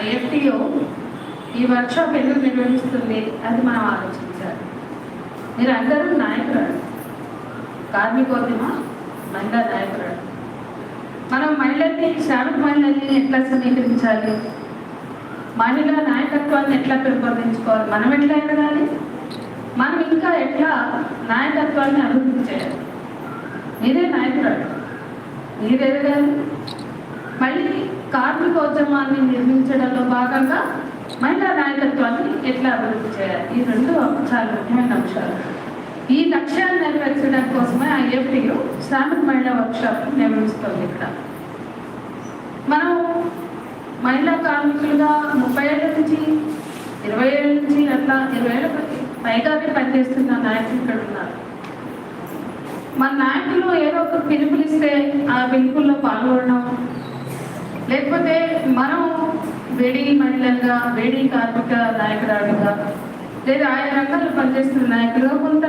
ఐఎఫ్టిఓ ఈ వర్క్షాప్ ఎందుకు నిర్వహిస్తుంది అది మనం ఆలోచించాలి. మీరు అందరూ నాయకురాలు, కార్మికోద్యమ మహిళా నాయకురాలు. మనం మహిళల్ని, శ్రామిక మహిళల్ని ఎట్లా సమీకరించాలి, మహిళా నాయకత్వాన్ని ఎట్లా పెంపొందించుకోవాలి, మనం ఎట్లా ఎదగాలి, మనం ఇంకా ఎట్లా నాయకత్వాన్ని అభివృద్ధి చేయాలి. మీరే నాయకురాలు, మీరు ఎదగాలి. మళ్ళీ కార్మికోద్యమాన్ని నిర్మించడంలో భాగంగా మహిళా నాయకత్వాన్ని ఎట్లా అభివృద్ధి చేయాలి. ఈ రెండు చాలా ముఖ్యమైన అంశాలు. ఈ లక్ష్యాన్ని నెరవేర్చడం కోసమే ఐఎఫ్టియు శ్రామిక మహిళా వర్క్షాప్ నిర్వహిస్తుంది. ఇక్కడ మనం మహిళా కార్మికులుగా 30 ఏళ్ళ నుంచి 20 ఏళ్ళ నుంచి అట్లా 20 ఏళ్ళ పైగానే పనిచేస్తున్న నాయకులు ఇక్కడ ఉన్నారు. మన నాయకులు ఏదో ఒక పిలుపునిస్తే ఆ పిలుపుల్లో పాల్గొనడం, లేకపోతే మనం వేడి మహిళలుగా, వేడి కార్మిక నాయకురాలుగా, లేదా ఆయా రంగాల్లో పనిచేస్తున్న నాయకులుగా కొంత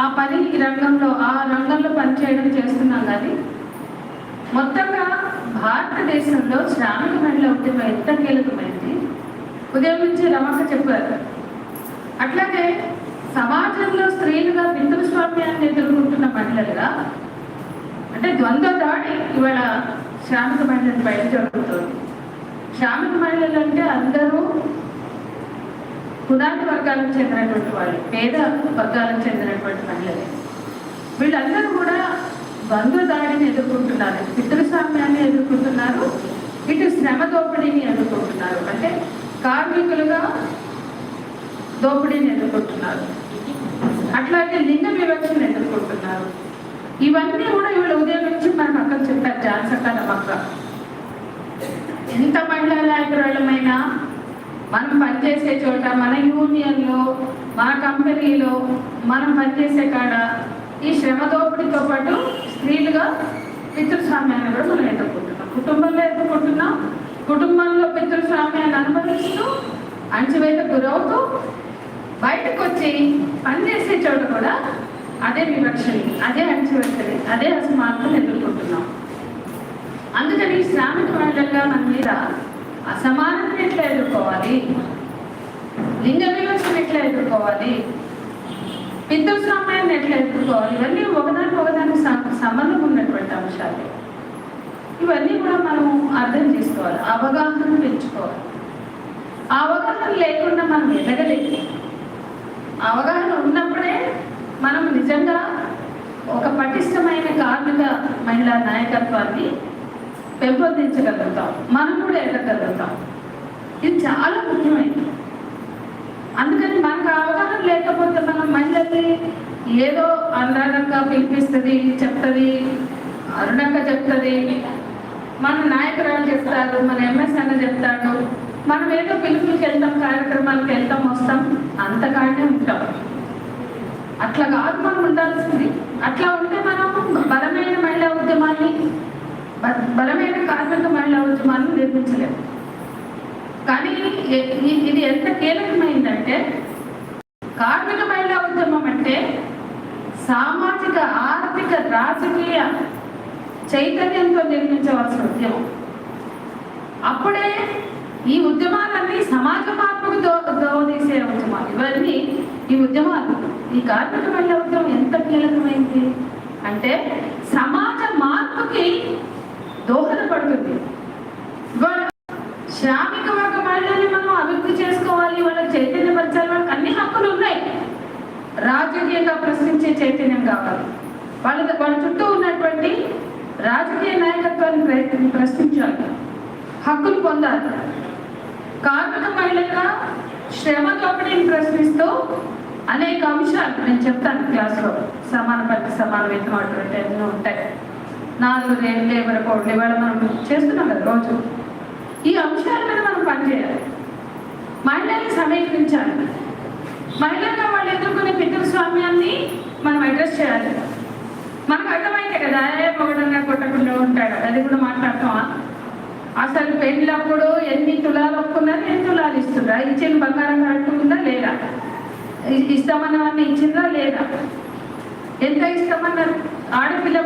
ఆ పని రంగంలో పనిచేయడం చేస్తున్నాం. కానీ మొత్తంగా భారతదేశంలో శ్రామిక మహిళా ఉద్యమం ఎంత కీలకమైంది ఉదయం నుంచి రమక్క చెప్పారు. అట్లాగే సమాజంలో స్త్రీలుగా పితృస్వామ్యాన్ని ఎదుర్కొంటున్న మహిళలుగా, అంటే ద్వంద్వ దాడి ఇవాళ శ్రామిక మహిళల పైన జరుగుతుంది. శ్రామిక మహిళలు అంటే అందరూ పునాది వర్గాలకు చెందినటువంటి వాళ్ళు, పేద వర్గాలకు చెందినటువంటి మహిళలే. వీళ్ళందరూ కూడా ద్వంద్వ దాడిని ఎదుర్కొంటున్నారు, పితృస్వామ్యాన్ని ఎదుర్కొంటున్నారు, ఇటు శ్రమ దోపిడీని ఎదుర్కొంటున్నారు. అంటే కార్మికులుగా దోపిడీని ఎదుర్కొంటున్నారు, అట్లాగే లింగ వివక్షను ఎదుర్కొంటున్నారు. ఇవన్నీ కూడా ఇవాళ ఉదయం నుంచి మనకు అక్కడ చెప్పారు జాన్సకాల మక్క. ఎంత మహిళా నాయకురాలమైనా మనం పనిచేసే చోట, మన యూనియన్లో, మన కంపెనీలో, మనం పనిచేసే కాడ ఈ శ్రమ దోపిడీతో పాటు స్త్రీలుగా పితృస్వామ్యాన్ని కూడా మనం ఎదుర్కొంటున్నాం. కుటుంబంలో ఎదుర్కొంటున్నాం, కుటుంబంలో పితృస్వామ్యాన్ని అనుభవిస్తూ అణచివేత గురవుతూ బయటకు వచ్చి పనిచేసే చోట కూడా అదే వివక్షని, అదే అణచివేతని, అదే అసమానతను ఎదుర్కొంటున్నాం. అందుకని శ్రామిక మహిళలుగా మన మీద అసమానతను ఎట్లా ఎదుర్కోవాలి, లింగ వివక్షను ఎట్లా ఎదుర్కోవాలి, పితృస్వామ్యాన్ని ఎట్లా ఎదుర్కోవాలి, ఇవన్నీ ఒకదానికి సంబంధం ఉన్నటువంటి అంశాలు. ఇవన్నీ కూడా మనం అర్థం చేసుకోవాలి, అవగాహన పెంచుకోవాలి. ఆ అవగాహన లేకుండా మనం ఎదగలేదు. అవగాహన ఉన్నప్పుడే మనం నిజంగా ఒక పటిష్టమైన కార్మిక మహిళా నాయకత్వాన్ని పెంపొందించగలుగుతాం, మనం కూడా ఎదగలుగుతాం. ఇది చాలా ముఖ్యమైనది. అందుకని మనకు అవగాహన లేకపోతే మనం మహిళల్ని ఏదో అనురాగంగా పిలిపిస్తుంది, చెప్తుంది, అరుణక్క చెప్తుంది, మన నాయకురాలు చెప్తారు, మన ఎంఎస్ అన్న చెప్తాడు, మనం ఏదో పిలుపులకి వెళ్తాం, కార్యక్రమాలకు వెళ్తాం, వస్తాం, అంతకానే ఉంటాం. అట్లా కాదు మనం ఉండాల్సింది. అట్లా ఉంటే మనం బలమైన మహిళా ఉద్యమాన్ని, బలమైన కార్మిక మహిళా ఉద్యమాన్ని నిర్మించలేము. కానీ ఇది ఎంత కీలకమైందంటే, కార్మిక మహిళా ఉద్యమం అంటే సామాజిక, ఆర్థిక, రాజకీయ చైతన్యంతో నిర్మించవలసిన ఉద్యమం. అప్పుడే ఈ ఉద్యమాలన్నీ సమాజ మార్పుకు దోహదీసే ఉద్యమాలు. ఇవన్నీ ఈ ఉద్యమాలు, ఈ కార్మిక మహిళా ఉద్యమం ఎంత కీలకమైంది అంటే సమాజ మార్పుకి దోహదపడుతుంది. శ్రామిక వర్గ మహిళల్ని మనం అభివృద్ధి చేసుకోవాలి, వాళ్ళకి చైతన్యపరచాలి, వాళ్ళకి అన్ని హక్కులు ఉన్నాయి. రాజకీయంగా ప్రశ్నించే చైతన్యం కావాలి, వాళ్ళ చుట్టూ ఉన్నటువంటి రాజకీయ నాయకత్వాన్ని ప్రశ్నించాలి, హక్కులు పొందాలి. కార్మిక మహిళగా శ్రమ దోపిడీని ప్రశ్నిస్తూ అనేక అంశాలు నేను చెప్తాను క్లాస్లో. సమాన పనికి సమాన వేతనం అటువంటి ఎన్నో ఉంటాయి. 4 లేబర్ కోడ్లు ఇవాళ మనం చేస్తున్నాం కదా రోజు. ఈ అంశాల మీద మనం పనిచేయాలి, మహిళల్ని సమీకరించాలి, మహిళలుగా వాళ్ళు ఎదుర్కొనే పితృస్వామ్యాన్ని మనం అడ్రస్ చేయాలి. మనకు అర్థమైతే కదా, పొగడంగా కొట్టకుండా ఉంటాడు, అది కూడా మాట్లాడతామా? అసలు పెళ్ళప్పుడు ఎన్ని తులాలు ఒప్పుకున్నారు, ఎన్ని తులాలు ఇస్తుందా, ఇచ్చిన బంగారం కట్టుకుందా లేదా, ఇస్తామన్నవన్నీ ఇచ్చిందా లేదా, ఎంత ఇస్తామన్నారు, ఆడపిల్ల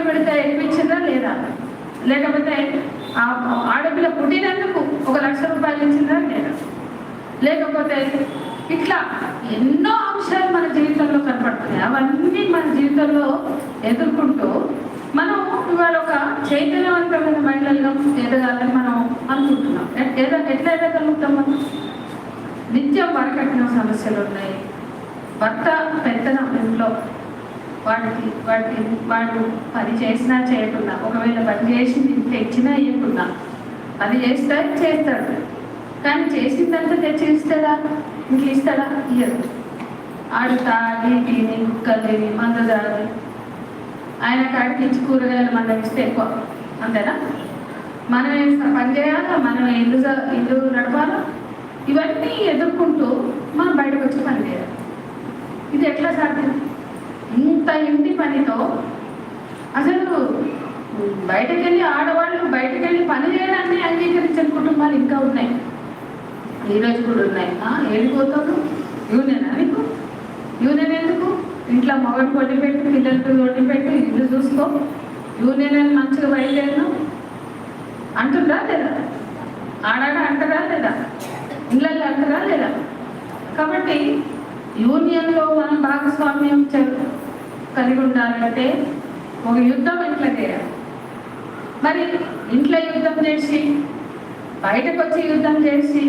పెడితే ఎక్కువ ఇచ్చిందా లేదా, లేకపోతే ఆడపిల్ల పుట్టినందుకు 1,00,000 రూపాయలు ఇచ్చిందా లేదా? లేకపోతే ఇట్లా ఎన్నో అంశాలు మన జీవితంలో కనపడుతున్నాయి. అవన్నీ మన జీవితంలో ఎదుర్కొంటూ మనం ఇవాళ ఒక చైతన్యవంతమైన మహిళలుగా ఎదగాలని మనం అనుకుంటున్నాం. ఎట్లా ఎదగలుగుతాం? మనం నిత్యం వరకట్టిన సమస్యలు ఉన్నాయి. భర్త పెత్తనం ఇంట్లో వాడు పని చేసినా చేయకుండా, ఒకవేళ పని చేసి తెచ్చినా ఇవ్వకుండా, పని చేస్తాడు కానీ చేసిందంతా తెచ్చి ఇస్తాడా? ఇంట్లో ఇస్తాడా? ఇయ్యదు. ఆడు తాగి తిని కుక్కలు తిని మందు తాగి ఆయన కాడికి ఇచ్చి కూరగాయలు మనం ఇస్తే ఎక్కువ, అంతేనా? మనమే పని చేయాలా, మనమే ఇల్లు నడపాలా. ఇవన్నీ ఎదుర్కొంటూ మనం బయటకు వచ్చి పని చేయాలి. ఇది ఎట్లా సాధ్యం? ఇంత ఇంటి పనితో అసలు బయటకెళ్ళి ఆడవాళ్ళు బయటకెళ్ళి పని చేయడాన్ని అంగీకరించిన కుటుంబాలు ఇంకా ఉన్నాయి, ఈరోజు కూడా ఉన్నాయి. వెళ్ళిపోతాను యూనియనా నీకు? యూనియన్ ఎందుకు? ఇంట్లో మగడు కొట్టి పెట్టు, పిల్లలకి కొట్టి పెట్టు, ఇల్లు చూసుకో, యూనియన్ అని మంచిగా బయలుదేరను అంటుందా లేదా? ఆడాడ అంటారా లేదా? ఇళ్ళల్లో అంటారా లేదా? కాబట్టి యూనియన్లో మనం భాగస్వామ్యం కలిగి ఉండాలంటే ఒక యుద్ధం ఇంట్లో చేయాలి. మరి ఇంట్లో యుద్ధం చేసి బయటకు వచ్చి యుద్ధం చేసి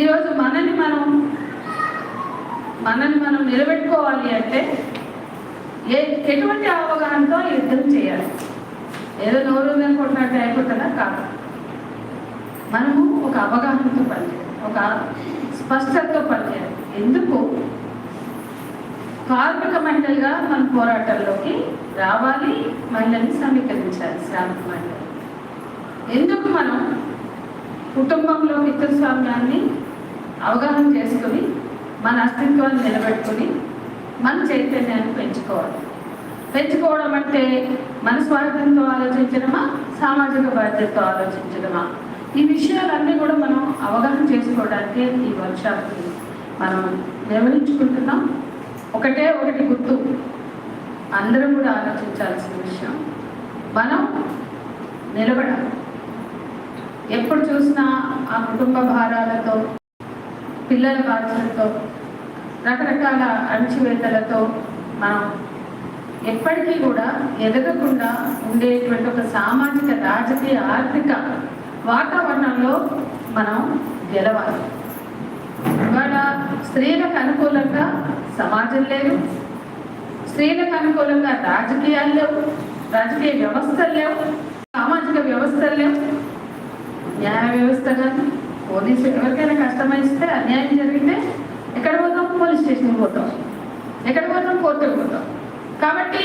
ఈరోజు మనల్ని మనం నిలబెట్టుకోవాలి అంటే ఎటువంటి అవగాహనతో యుద్ధం చేయాలి. ఏదో నోరు కొట్టినట్టు అయిపోతుందా? కాదు. మనము ఒక అవగాహనతో పనిచేయాలి, ఒక స్పష్టతతో పనిచేయాలి. ఎందుకు? కార్మిక మహిళలుగా మన పోరాటాల్లోకి రావాలి, మహిళల్ని సమీకరించాలి, శ్రామిక మహిళలు. ఎందుకు మనం కుటుంబంలో పితృస్వామ్యాన్ని అవగాహన చేసుకుని మన అస్తిత్వాన్ని నిలబెట్టుకుని మన చైతన్యాన్ని పెంచుకోవడం అంటే మన స్వార్థంతో ఆలోచించడమా, సామాజిక బాధ్యతతో ఆలోచించడమా? ఈ విషయాలన్నీ కూడా మనం అవగాహన చేసుకోవడానికి ఈ వర్క్షాప్ని మనం నిర్వహించుకుంటున్నాం. ఒకటి గుర్తు, అందరం కూడా ఆలోచించాల్సిన విషయం, మనం నిలబడాలి. ఎప్పుడు చూసినా ఆ కుటుంబ భారాలతో, పిల్లల బాధ్యతలతో, రకరకాల అణచివేతలతో మనం ఎప్పటికీ కూడా ఎదగకుండా ఉండేటువంటి ఒక సామాజిక, రాజకీయ, ఆర్థిక వాతావరణంలో మనం గెలవాలి. ఇవాళ స్త్రీలకు అనుకూలంగా సమాజం లేదు, స్త్రీలకు అనుకూలంగా రాజకీయాలు లేవు, రాజకీయ వ్యవస్థలు లేవు, సామాజిక వ్యవస్థలు లేవు, న్యాయ వ్యవస్థ కానీ, పోలీసు ఎవరికైనా కష్టమైస్తే, అన్యాయం జరిగితే ఎక్కడ పోతాం? పోలీస్ స్టేషన్కి పోతాం, ఎక్కడ పోతాం? కోర్టుకు పోతాం. కాబట్టి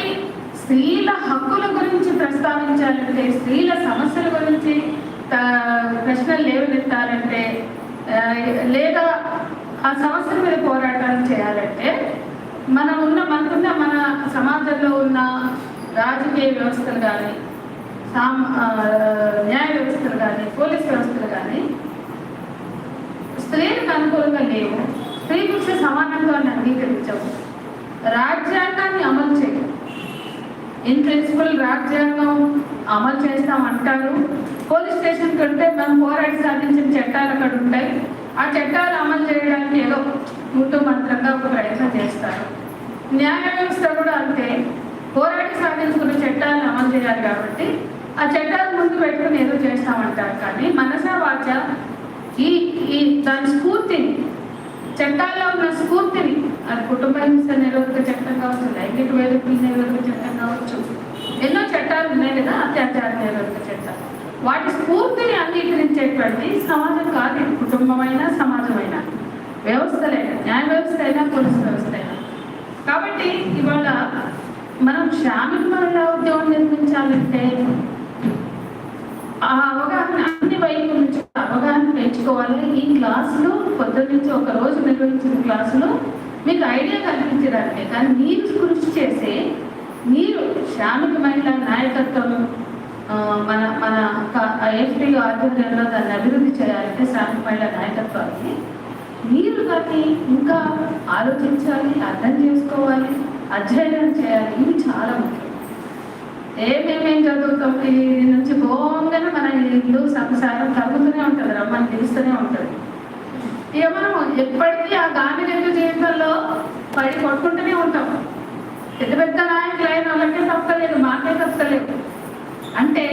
స్త్రీల హక్కుల గురించి ప్రస్తావించాలంటే, స్త్రీల సమస్యల గురించి ప్రశ్నలు లేవనెత్తాలంటే, లేదా ఆ సమస్యల మీద పోరాటాలు చేయాలంటే మనకున్న మన సమాజంలో ఉన్న రాజకీయ వ్యవస్థలు కానీ, న్యాయ వ్యవస్థలు కానీ, పోలీస్ వ్యవస్థలు కానీ స్త్రీలకు అనుకూలంగా లేవు, స్త్రీ పురుష సమానత్వాన్ని అంగీకరించవు, రాజ్యాంగాన్ని అమలు చేయవు. ఇన్ ప్రిన్సిపల్ రాజ్యాంగం అమలు చేస్తామంటారు, పోలీస్ స్టేషన్కి వెళ్తే మనం పోరాడి సాధించిన చట్టాలు అక్కడ ఉంటాయి, ఆ చట్టాలు అమలు చేయడానికి ఏదో మంత్రంగా ఒక ప్రయత్నం చేస్తారు. న్యాయ వ్యవస్థ కూడా అంతే, పోరాడి సాధించుకున్న చట్టాలను అమలు చేయాలి కాబట్టి ఆ చట్టాలు ముందు పెట్టుకుని ఏదో చేస్తామంటారు. కానీ మనసా వాచ ఈ దాని స్ఫూర్తిని, చట్టాల్లో ఉన్న స్ఫూర్తిని, అది కుటుంబ హింస నిరోధక చట్టం కావచ్చు, లైంగిక వేధింపుల నిరోధక చట్టం కావచ్చు, ఎన్నో చట్టాలు ఉన్నాయి కదా, అత్యాచార నిరోధక చట్టాలు, వాటి స్ఫూర్తిని అంగీకరించేటువంటి సమాజం కాదు. కుటుంబమైనా, సమాజమైనా, వ్యవస్థలైనా, న్యాయ వ్యవస్థ అయినా, పోలీస్ వ్యవస్థ అయినా. కాబట్టి ఇవాళ మనం శ్రామిక మహిళా ఉద్యోగం నిర్మించాలంటే ఆ అవగాహన అన్ని వైపుల నుంచి అవగాహన పెంచుకోవాలి. ఈ క్లాసులు పొద్దున్న నుంచి ఒక రోజు నిర్వహించిన క్లాసులు మీకు ఐడియా కల్పించడానికి, కానీ మీరు కృషి చేసే, మీరు శ్రామిక మహిళా నాయకత్వం మన మన ఎఫ్టీ ఆధ్వర్యంలో దాన్ని అభివృద్ధి చేయాలంటే శ్రామిక మహిళా నాయకత్వాన్ని మీరు దాన్ని ఇంకా ఆలోచించాలి, అర్థం చేసుకోవాలి, అధ్యయనం చేయాలి. ఇవి చాలా ముఖ్యం. ఏమేమేం చదువుతాం, ఈ నుంచి పోగానే మన సంసారం తగ్గుతూనే ఉంటుంది, రమ్మని తెలుస్తూనే ఉంటుంది. ఇక మనం ఎప్పటికీ ఆ గాంధీ జీవితంలో పడి కొట్టుకుంటూనే ఉంటాం. పెద్ద పెద్ద నాయకులు అయిన వాళ్ళకే తప్పలేదు, మాకే తప్పలేదు. అంటే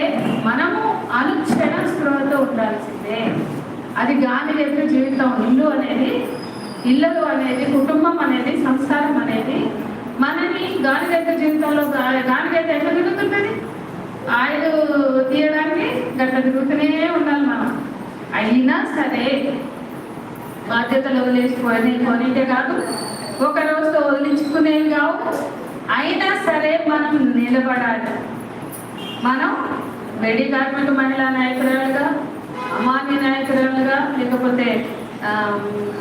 మనము అనుక్షణ స్పృహతో ఉండాల్సిందే. అది గాంధీ జీవితం. ఇల్లు అనేది కుటుంబం అనేది సంసారం అనేది మనని గాంధీ జీవితంలో గాంధీ ఎట్లా తిరుగుతుంటుంది, ఆయిల్ తీయడానికి గట్ల తిరుగుతూనే ఉండాలి మనం. అయినా సరే బాధ్యతలు వదిలేసుకోనికే కాదు, ఒక రోజుతో వదిలించుకునేవి కావు. అయినా సరే మనం నిలబడాలి. మనం బేడీ కార్మిక మహిళా నాయకురాలుగా, అమాన్య నాయకురాలుగా, లేకపోతే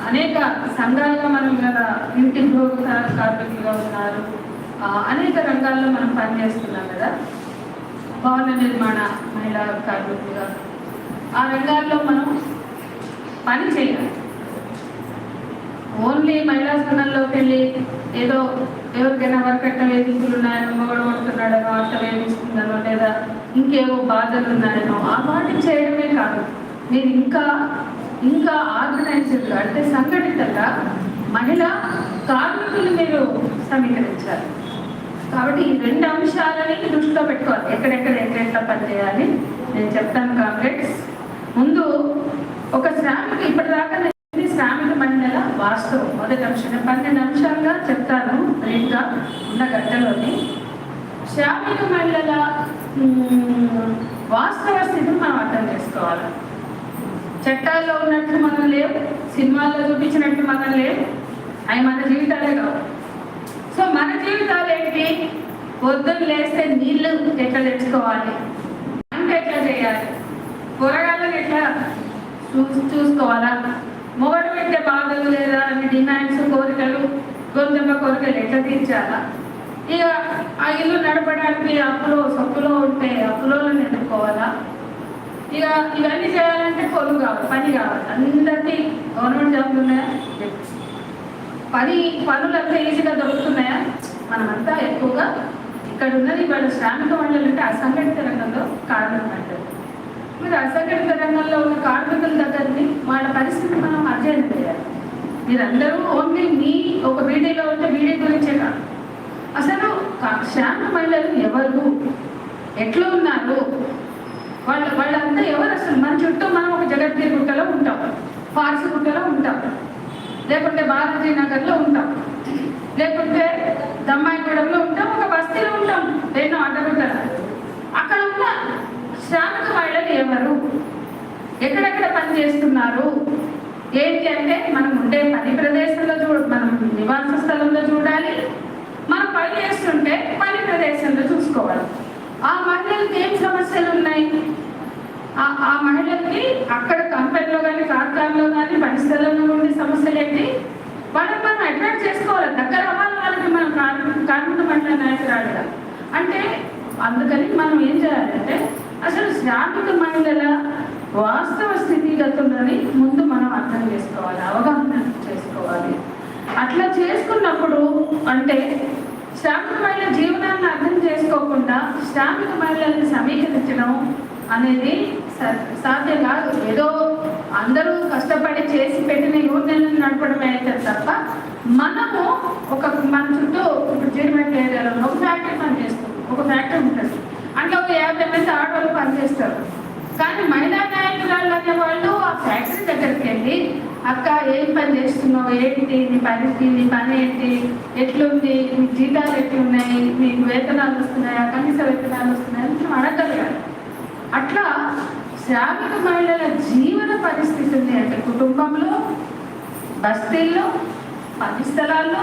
అనేక సంఘాలుగా మనం కదా ఇంటి గృహ కార్మికులుగా ఉన్నారు, అనేక రంగాల్లో మనం పనిచేస్తున్నాం కదా, భవన నిర్మాణ మహిళా కార్మికులుగా. ఆ రంగాల్లో మనం పని చేయాలి. ఓన్లీ మహిళా సంఘంలోకి వెళ్ళి ఏదో ఎవరికైనా వర్కట్ట వేధింపులు ఉన్నాయనో, మొగడు కొడుతున్నాడనో, అట్ట వేధిస్తుందనో, లేదా ఇంకేవో బాధలు ఉన్నాయనో ఆ వాటిని చేయడమే కాదు, మీరు ఇంకా ఆర్గనైజ్డ్గా అంటే సంఘటితంగా మహిళా కార్మికులు మీరు సమీకరించాలి. కాబట్టి ఈ 2 అంశాలని దృష్టిలో పెట్టుకోవాలి. ఎక్కడెట్లా పనిచేయాలి నేను చెప్తాను కామ్రేడ్స్. ముందు ఒక శ్రామిక, ఇప్పటిదాకా శ్రామిక మహిళల వాస్తవం మొదటి అంశం 12 అంశాలుగా చెప్తాను బ్రీఫ్గా ఉన్న గంటలోని. శ్రామిక మహిళల వాస్తవ స్థితిని మనం అర్థం చేసుకోవాలి. చట్టాల్లో ఉన్నట్టు మనం లేవు, సినిమాల్లో చూపించినట్టు మనం లేవు, అవి మన జీవితాలే కావు. సో మన జీవితాలు ఏంటి? పొద్దున్న లేస్తే నీళ్ళు ఎట్లా తెచ్చుకోవాలి, వంట ఎట్లా చేయాలి, కూరగాయలను ఎట్లా చూసుకోవాలా, మొగడు పెట్టే బాధలు లేదా అన్ని డిమాండ్స్, కోరికలు, గొంతెమ్మ కోరికలు ఎట్లా తీర్చాలా, ఇక ఆ ఇల్లు నడపడానికి అప్పులో సొప్పులో ఉంటే అప్పులోనే ఎదుర్కోవాలా, ఇక ఇవన్నీ చేయాలంటే పొలం కావాలి, పని కావాలి. అందరికీ గవర్నమెంట్ జాబ్లు ఉన్నాయా? పనులంతా ఈజీగా దొరుకుతున్నాయా? మనమంతా ఎక్కువగా ఇక్కడ ఉన్నది వాళ్ళ శ్రామిక మహిళలు అంటే అసంఘటిత రంగంలో కార్మిక మహిళలు. మీరు అసంఘటిత రంగంలో ఉన్న కార్మికుల దగ్గరని వాళ్ళ పరిస్థితి మనం అధ్యయనం చేయాలి. మీరందరూ ఓన్లీ ఒక బీడీలో ఉంటే బీడీ గురించే కాదు, అసలు శ్రామిక మహిళలు ఎవరు, ఎట్లా ఉన్నారు, వాళ్ళంతా ఎవరు, అసలు మన చుట్టూ మనం ఒక జగద్గిరి గుట్టలో ఉంటాం, ఫార్సి గుట్టలో ఉంటాం, లేకుంటే బాలాజీ నగర్లో ఉంటాం, లేకుంటే దమ్మాయిగూడెంలో ఉంటాం, ఒక బస్తీలో ఉంటాం, ఎన్నో అడ్డగుట్టలు. అక్కడ ఉన్న శ్రామిక మహిళలు ఎవరు, ఎక్కడెక్కడ పని చేస్తున్నారు, ఏంటి అంటే మనం ఉండే పని ప్రదేశంలో మనం నివాస స్థలంలో చూడాలి, మనం పని చేస్తుంటే పని ప్రదేశంలో చూసుకోవాలి. ఆ మహిళలకి ఏం సమస్యలు ఉన్నాయి, ఆ మహిళలకి అక్కడ కంపెనీలో కానీ కార్ఖానలో కానీ పని స్థలంలో ఉండే సమస్యలు ఏంటి, వాళ్ళని మనం అట్రాక్ట్ చేసుకోవాలి, దగ్గర అవ్వాలి వాళ్ళకి. మనం కార్మిక మహిళా నాయకురాలుగా అంటే అందుకని మనం ఏం చేయాలంటే అసలు శ్రామిక మహిళల వాస్తవ స్థితిగతులని ముందు మనం అర్థం చేసుకోవాలి, అవగాహన చేసుకోవాలి. అట్లా చేసుకున్నప్పుడు అంటే శ్రామిక మహిళల జీవనాన్ని అర్థం చేసుకోకుండా శ్రామిక మహిళల్ని సమీకరించడం అనేది సాధ్యం కాదు. ఏదో అందరూ కష్టపడి చేసి పెట్టిన యూనియన్లను నడపడమే అయితే తప్ప మనము మన చుట్టూ ఇప్పుడు జీడిమెట్ల ఏరియాలో ఒక ఫ్యాక్టరీ పనిచేస్తాం, ఒక ఫ్యాక్టరీ ఉంటుంది, అంటే ఒక 50 మంది ఆడవాళ్ళు పనిచేస్తారు. కానీ మహిళా నాయకురాళ్ళు అనే వాళ్ళు ఆ ఫ్యాక్టరీ దగ్గరికి వెళ్ళి అక్క ఏం పని చేస్తున్నావు, ఏంటి నీ పని ఏంటి, ఎట్లుంది, మీ జీతాలు ఎట్లున్నాయి, మీకు వేతనాలు వస్తున్నాయా, కనీస వేతనాలు వస్తున్నాయా అని మనం అడగలిగారు. అట్లా శ్రామిక మహిళల జీవన పరిస్థితుల్ని అంటే కుటుంబంలో, బస్తీల్లో, పని స్థలాల్లో,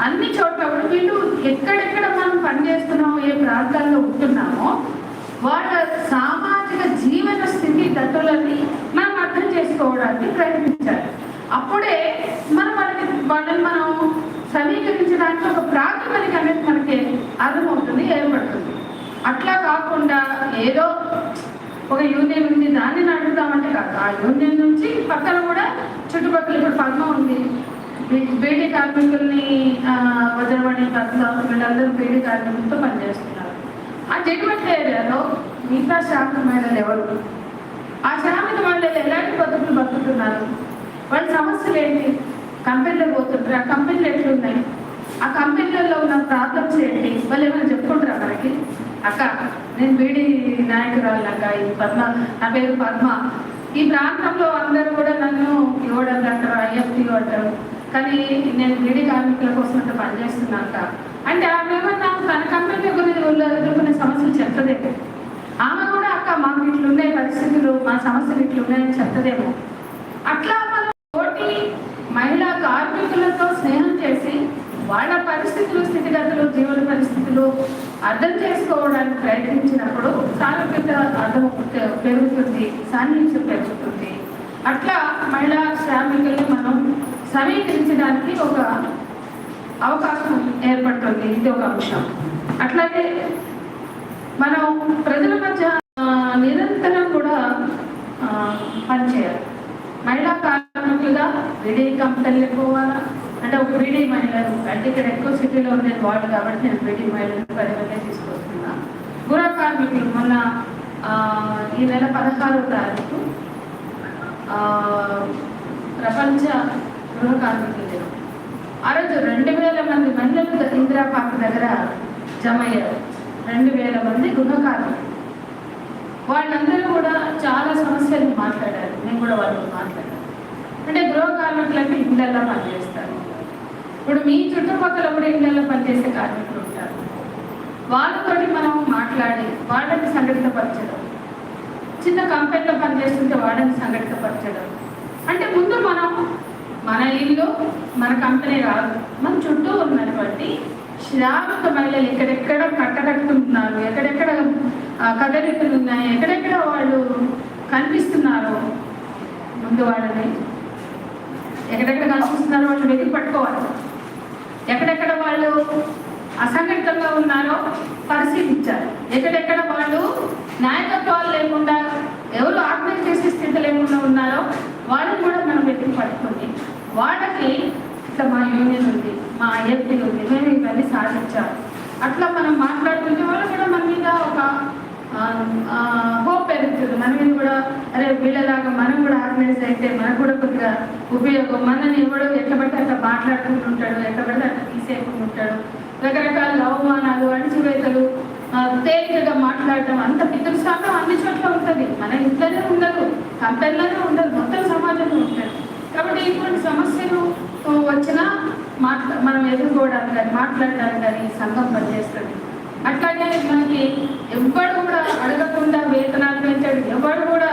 అన్ని చోట్ల కూడా వీళ్ళు ఎక్కడెక్కడ మనం పనిచేస్తున్నామో, ఏ ప్రాంతాల్లో ఉంటున్నామో వాళ్ళ సామాజిక జీవన స్థితి గతులని మనం అర్థం చేసుకోవడానికి ప్రయత్నించాలి. అప్పుడే వాళ్ళని మనం సమీకరించడానికి ఒక ప్రాతిపదిక అనేది మనకి అర్థమవుతుంది, ఏర్పడుతుంది. అట్లా కాకుండా ఏదో ఒక యూనియన్ ఉంది దాన్ని నడుపుతామంటే కాదు, ఆ యూనియన్ నుంచి పక్కన కూడా చుట్టుపక్కల ఇప్పుడు పద్మ ఉంది, బీడీ కార్మికుల్ని వజ్రవాణి పద్మ వీళ్ళందరూ బీడీ కార్మికులతో పనిచేస్తున్నారు. ఆ జడ్మెంట్ ఏరియాలో మిగతా శ్రామిక మహిళలు ఎవరు, ఆ శ్రామిక మహిళలు ఎలాంటి పద్ధతులు బతుకుతున్నారు, వాళ్ళ సమస్యలు ఏంటి, కంపెనీలో పోతుంటారు, ఆ కంపెనీలు ఎట్లున్నాయి, ఆ కంపెనీలలో ఉన్న ప్రాబ్లమ్స్ ఏంటి, వాళ్ళు ఏమైనా చెప్పుకుంటారా మనకి? అక్క నేను బీడీ నాయకురాలు అక్క, ఈ పద్మ, నా పేరు పద్మ, ఈ ప్రాంతంలో అందరూ కూడా నన్ను యువడలు అంటారు, ఐఎఫ్టీ అంటారు, కానీ నేను బీడీ కార్మికుల కోసం అంతా పనిచేస్తున్నాక అంటే ఆమె ఏమన్నా తన కంపెనీ గురించి ఎదుర్కొనే సమస్యలు చెప్తదేమో. ఆమె కూడా అక్క మాకు ఇట్లున్నాయి పరిస్థితులు, మా సమస్యలు ఇట్లున్నాయని చెప్తదేమో. అట్లా మనం తోటి మహిళా కార్మికులతో స్నేహం చేసి వాళ్ళ పరిస్థితులు, స్థితిగతులు, జీవన పరిస్థితులు అర్థం చేసుకోవడానికి ప్రయత్నించినప్పుడు సారూప్యత అర్థం పెరుగుతుంది, సాన్నిధ్యం పెరుగుతుంది. అట్లా మహిళా శ్రామికుల్ని మనం సమీకరించడానికి ఒక అవకాశం ఏర్పడుతుంది. ఇది ఒక అంశం. అట్లాగే మనం ప్రజల మధ్య నిరంతరం కూడా పనిచేయాలి. మహిళా కార్మికులుగా బీడీ కంపెనీలకు పోవాలా అంటే ఒక బీడీ మహిళలు అంటే ఇక్కడ ఎక్కువ సిటీలో ఉండేది వాళ్ళు కాబట్టి నేను బీడీ మహిళలు పరిగణనే తీసుకొస్తున్నా. గృహ కార్మికులు మొన్న ఈ నెల 16వ తారీఖు ప్రపంచ గృహ కార్మికుల దినం. ఆ రోజు 2000 మంది మహిళలు ఇందిరా పార్క్ దగ్గర జమ అయ్యారు. 2000 మంది గృహ కార్మికులు. వాళ్ళందరూ కూడా చాలా సమస్యలు మాట్లాడారు. నేను కూడా వాళ్ళతో మాట్లాడాను. అంటే గృహ కార్మికులు అంటే ఇళ్ళల్లో పనిచేస్తారు. ఇప్పుడు మీ చుట్టుపక్కల కూడా ఇళ్ళల్లో పనిచేసే కార్మికులు ఉంటారు. వాళ్ళతోటి మనం మాట్లాడి వాళ్ళని సంఘటితపరచడం, చిన్న కంపెనీలో పనిచేస్తుంటే వాళ్ళని సంఘటితపరచడం. అంటే ముందు మనం మన ఇల్లు మన కంపెనీ కాదు, మన చుట్టూ ఉన్నటువంటి శ్రామిక మహిళలు ఎక్కడెక్కడ కట్టకట్టుకుంటున్నారు, ఎక్కడెక్కడ కదలికలు ఉన్నాయి, ఎక్కడెక్కడ వాళ్ళు కనిపిస్తున్నారో ముందు వాళ్ళని ఎక్కడెక్కడ కనిపిస్తున్నారో వాళ్ళు వెతికి పట్టుకోవాలి. ఎక్కడెక్కడ వాళ్ళు అసంఘటితంగా ఉన్నారో పరిశీలించాలి. ఎక్కడెక్కడ వాళ్ళు నాయకత్వాలు లేకుండా ఎవరు ఆర్గనైజ్ చేసే స్థితి లేకుండా ఉన్నారో వాళ్ళని కూడా మనం వెతికి పట్టుకొని వాళ్ళకి ఇట్లా మా యూనియన్ ఉంది, మా ఐఎఫ్టీ ఉంది, మేము ఇవన్నీ సాధించాలి అట్లా మనం మాట్లాడుతుంటే వాళ్ళు కూడా మన మీద ఒక హోప్ పెరుగుతుంది. మన మీద కూడా అరే వీళ్ళలాగా మనం కూడా ఆర్గనైజ్ అయితే మనకు కూడా కొద్దిగా ఉపయోగం. మనని ఎవడో ఎట్లా పడితే అట్లా మాట్లాడుకుంటుంటాడు, ఎట్లా పడితే అట్లా తీసేసుకుంటుంటాడు, రకరకాల అవమానాలు, అణచివేతలు, తేలికగా మాట్లాడటం, అంత పితృస్వామ్యం అన్ని చోట్ల ఉంటుంది. మన ఇంట్లోనే ఉండదు, కంపెనీలోనే ఉండదు, మొత్తం సమాజంలో ఉంటుంది. కాబట్టి ఇటువంటి సమస్యలు వచ్చినా మనం ఎదుర్కోవడానికి కానీ మాట్లాడడానికి కానీ సంఘం పనిచేస్తుంది. అట్లాగే మనకి ఎవ్వడు కూడా అడగకుండా వేతనాలు పెంచాడు, ఎవడు కూడా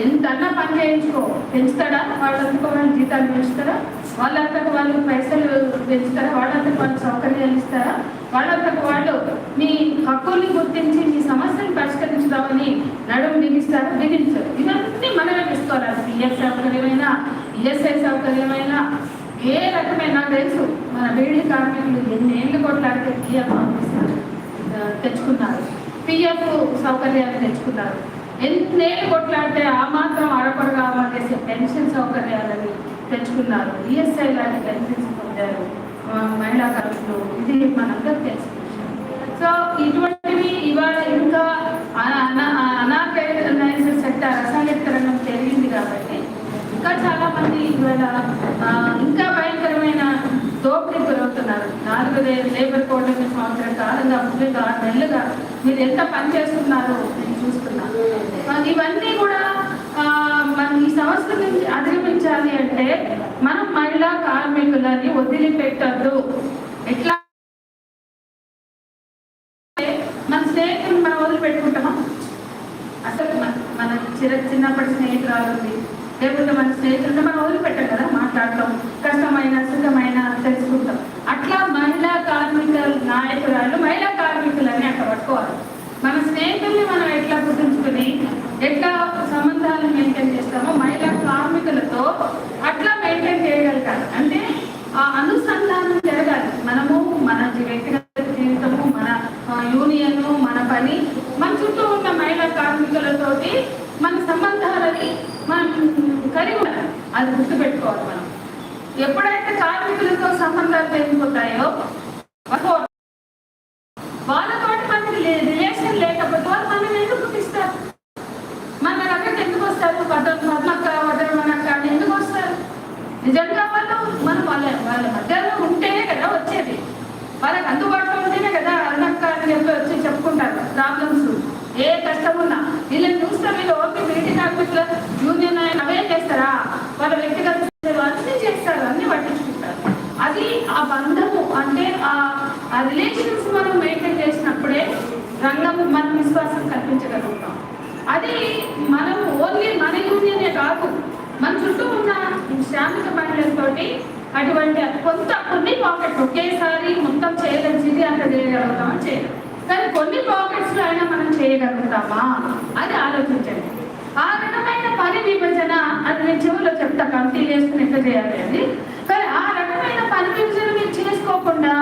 ఎంతన్నా పని చేయించుకో పెంచుతాడా, వాళ్ళంతకు వాళ్ళు జీతాలు పెంచుతారా, వాళ్ళంతకు వాళ్ళు పైసలు పెంచుతారా, వాళ్ళంతకు వాళ్ళు సౌకర్యాలు ఇస్తారా, వాళ్ళంతకు వాళ్ళు మీ హక్కుల్ని గుర్తించి మీ సమస్యను పరిష్కరించుదామని నడుము బిగిస్తారా, బిగించరు. ఇవన్నీ మనమే తీసుకోవాలి. పిఎఫ్ సౌకర్యమైనా, ఈఎస్ఐ సౌకర్యమైనా, ఏ రకమైన నాకు తెలుసు మన బీడీ కార్మికులు ఎన్ని ఏళ్ళు కొట్లాడితే పిఎఫ్ తెచ్చుకున్నారు, పిఎఫ్ సౌకర్యాలు తెచ్చుకున్నారు. ఎన్నేళ్ళు కొట్లాడితే ఆ మాత్రం అరకొరగా చేసే పెన్షన్ సౌకర్యాలని తెచ్చుకున్నారు. ఈఎస్ఐ లాంటి పెన్షన్స్ పొందారు మహిళా కార్మికులు. ఇది మనందరూ తెలుసు. సో ఇటువంటివి ఇవాళ ఇంకా అనార్గనైజ్డ్ సెక్టర్, అసంఘటిత రంగం పెరిగింది కాబట్టి ఇంకా చాలా మంది ఇవాళ ఇంకా భయంకరమైన దోపిడీ గురవుతున్నారు. 4 లేబర్ కోడ్ సంవత్సరం కాలంగా 6 నెలలుగా మీరు ఎంత పని చేస్తున్నారో నేను చూస్తున్నాను. ఇవన్నీ కూడా మనం ఈ సమస్య నుంచి అధిగమించాలి అంటే మనం మహిళా కార్మికులని వదిలిపెట్టద్దు. ఎట్లా మన స్నేహితులు మనం వదిలిపెట్టుకుంటామా? అసలు మన చిన్నప్పటి స్నేహితురాలు ఉంది, లేకపోతే మన స్నేహితులు మనం వదిలిపెట్టాం కదా, మాట్లాడటం కష్టమైన సుఖమైన తెలుసుకుంటాం. అట్లా మహిళా కార్మిక నాయకురాలు మహిళా కార్మికులని అట్లా పట్టుకోవాలి. మన స్నేహితుల్ని మనం ఎట్లా గుర్తుంచుకుని ఎట్లా సంబంధాలను మెయింటైన్ చేస్తామో మహిళా కార్మికులతో అట్లా మెయింటైన్ చేయగలగాలి. అంటే ఆ అనుసంధానం జరగాలి. మనము మన వ్యక్తిగత జీవితము, మన యూనియన్, మన పని, మన చుట్టూ ఉన్న మహిళా కార్మికులతోటి మన సంబంధాలని మనం కలిగి ఉండాలి. అది గుర్తుపెట్టుకోవాలి. మనం ఎప్పుడైతే కార్మికులతో సంబంధాలు పెరిగిపోతాయో వాళ్ళతో మనకి రిలేషన్ లేకపోతే వాళ్ళు మనం ఎందుకు గుర్తిస్తారు, మన దగ్గరికి ఎందుకు వస్తారు? పద్మక్క వదలమనక్క అని ఎందుకు వస్తారు? నిజంగా వాళ్ళు మనం వాళ్ళ మధ్యలో ఉంటేనే కదా వచ్చేది, వాళ్ళకి అందుబాటులో ఉంటేనే కదా అన్నక్క అని వచ్చి చెప్పుకుంటారు ప్రాబ్లమ్స్. ఏ కష్టం ఉన్నా వీళ్ళని చూస్తే వీళ్ళు ఓన్లీ మీటింగ్ ఆఫీస్లో యూనియన్ అవే చేస్తారా? వాళ్ళ వ్యక్తిగత అన్నీ చేస్తారు, అన్నీ పట్టించుకుంటారు. అది ఆ బంధము అంటే ఆ రిలేషన్స్ మనం మెయింటైన్ చేసినప్పుడే రంగం మనం విశ్వాసం కల్పించగలుగుతాం. అది మనం ఓన్లీ మన యూనియనే కాదు, మన చుట్టూ ఉన్న శ్రామిక మహిళలతోటి అటువంటి కొన్ని పాకెట్స్ ఒకేసారి మొత్తం చేయగలిసింది అంత చేయగలుగుతామా? చేయగలం. కానీ కొన్ని పాకెట్స్లో అయినా మనం చేయగలుగుతామా అది ఆలోచించండి. ఆ రకమైన పని విభజన అది నేను చివరిలో చెప్తా, కమిటీ చేసుకుని ఎట్లా చేయాలి అని. కానీ ఆ రకమైన పని విభజన మీరు చేసుకోకుండా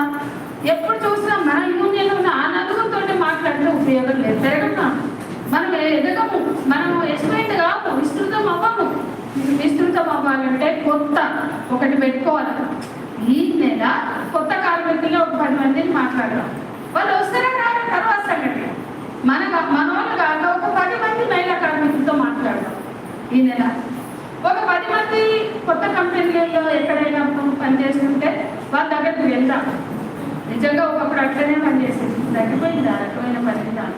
ఎప్పుడు చూసినా మన యూనియన్ ఉన్న ఆ నలుగురితో మాట్లాడితే ఉపయోగం లేదు. పెరగడం మనం ఎదగము, మనం ఎక్స్ప్లెయిన్ కాము, విస్తృతం అవ్వము. విస్తృతం అవ్వాలంటే కొత్త ఒకటి పెట్టుకోవాలి. ఈ నెల కొత్త కార్మికులు ఒక 10 మందిని మాట్లాడడం, వాళ్ళు వస్తారా రారా తర్వాత సంగతి. మన వాళ్ళు కాక ఒక 10 మంది మహిళా కార్మికులతో మాట్లాడడం. ఈ నెల ఒక 10 మంది కొత్త కంపెనీలలో ఎక్కడైనా పనిచేస్తుంటే వాళ్ళ దగ్గరికి వెళ్దాం. నిజంగా ఒకప్పుడు అట్లనే పనిచేసేది, తగ్గిపోయింది ఆ రకమైన పని విధానం.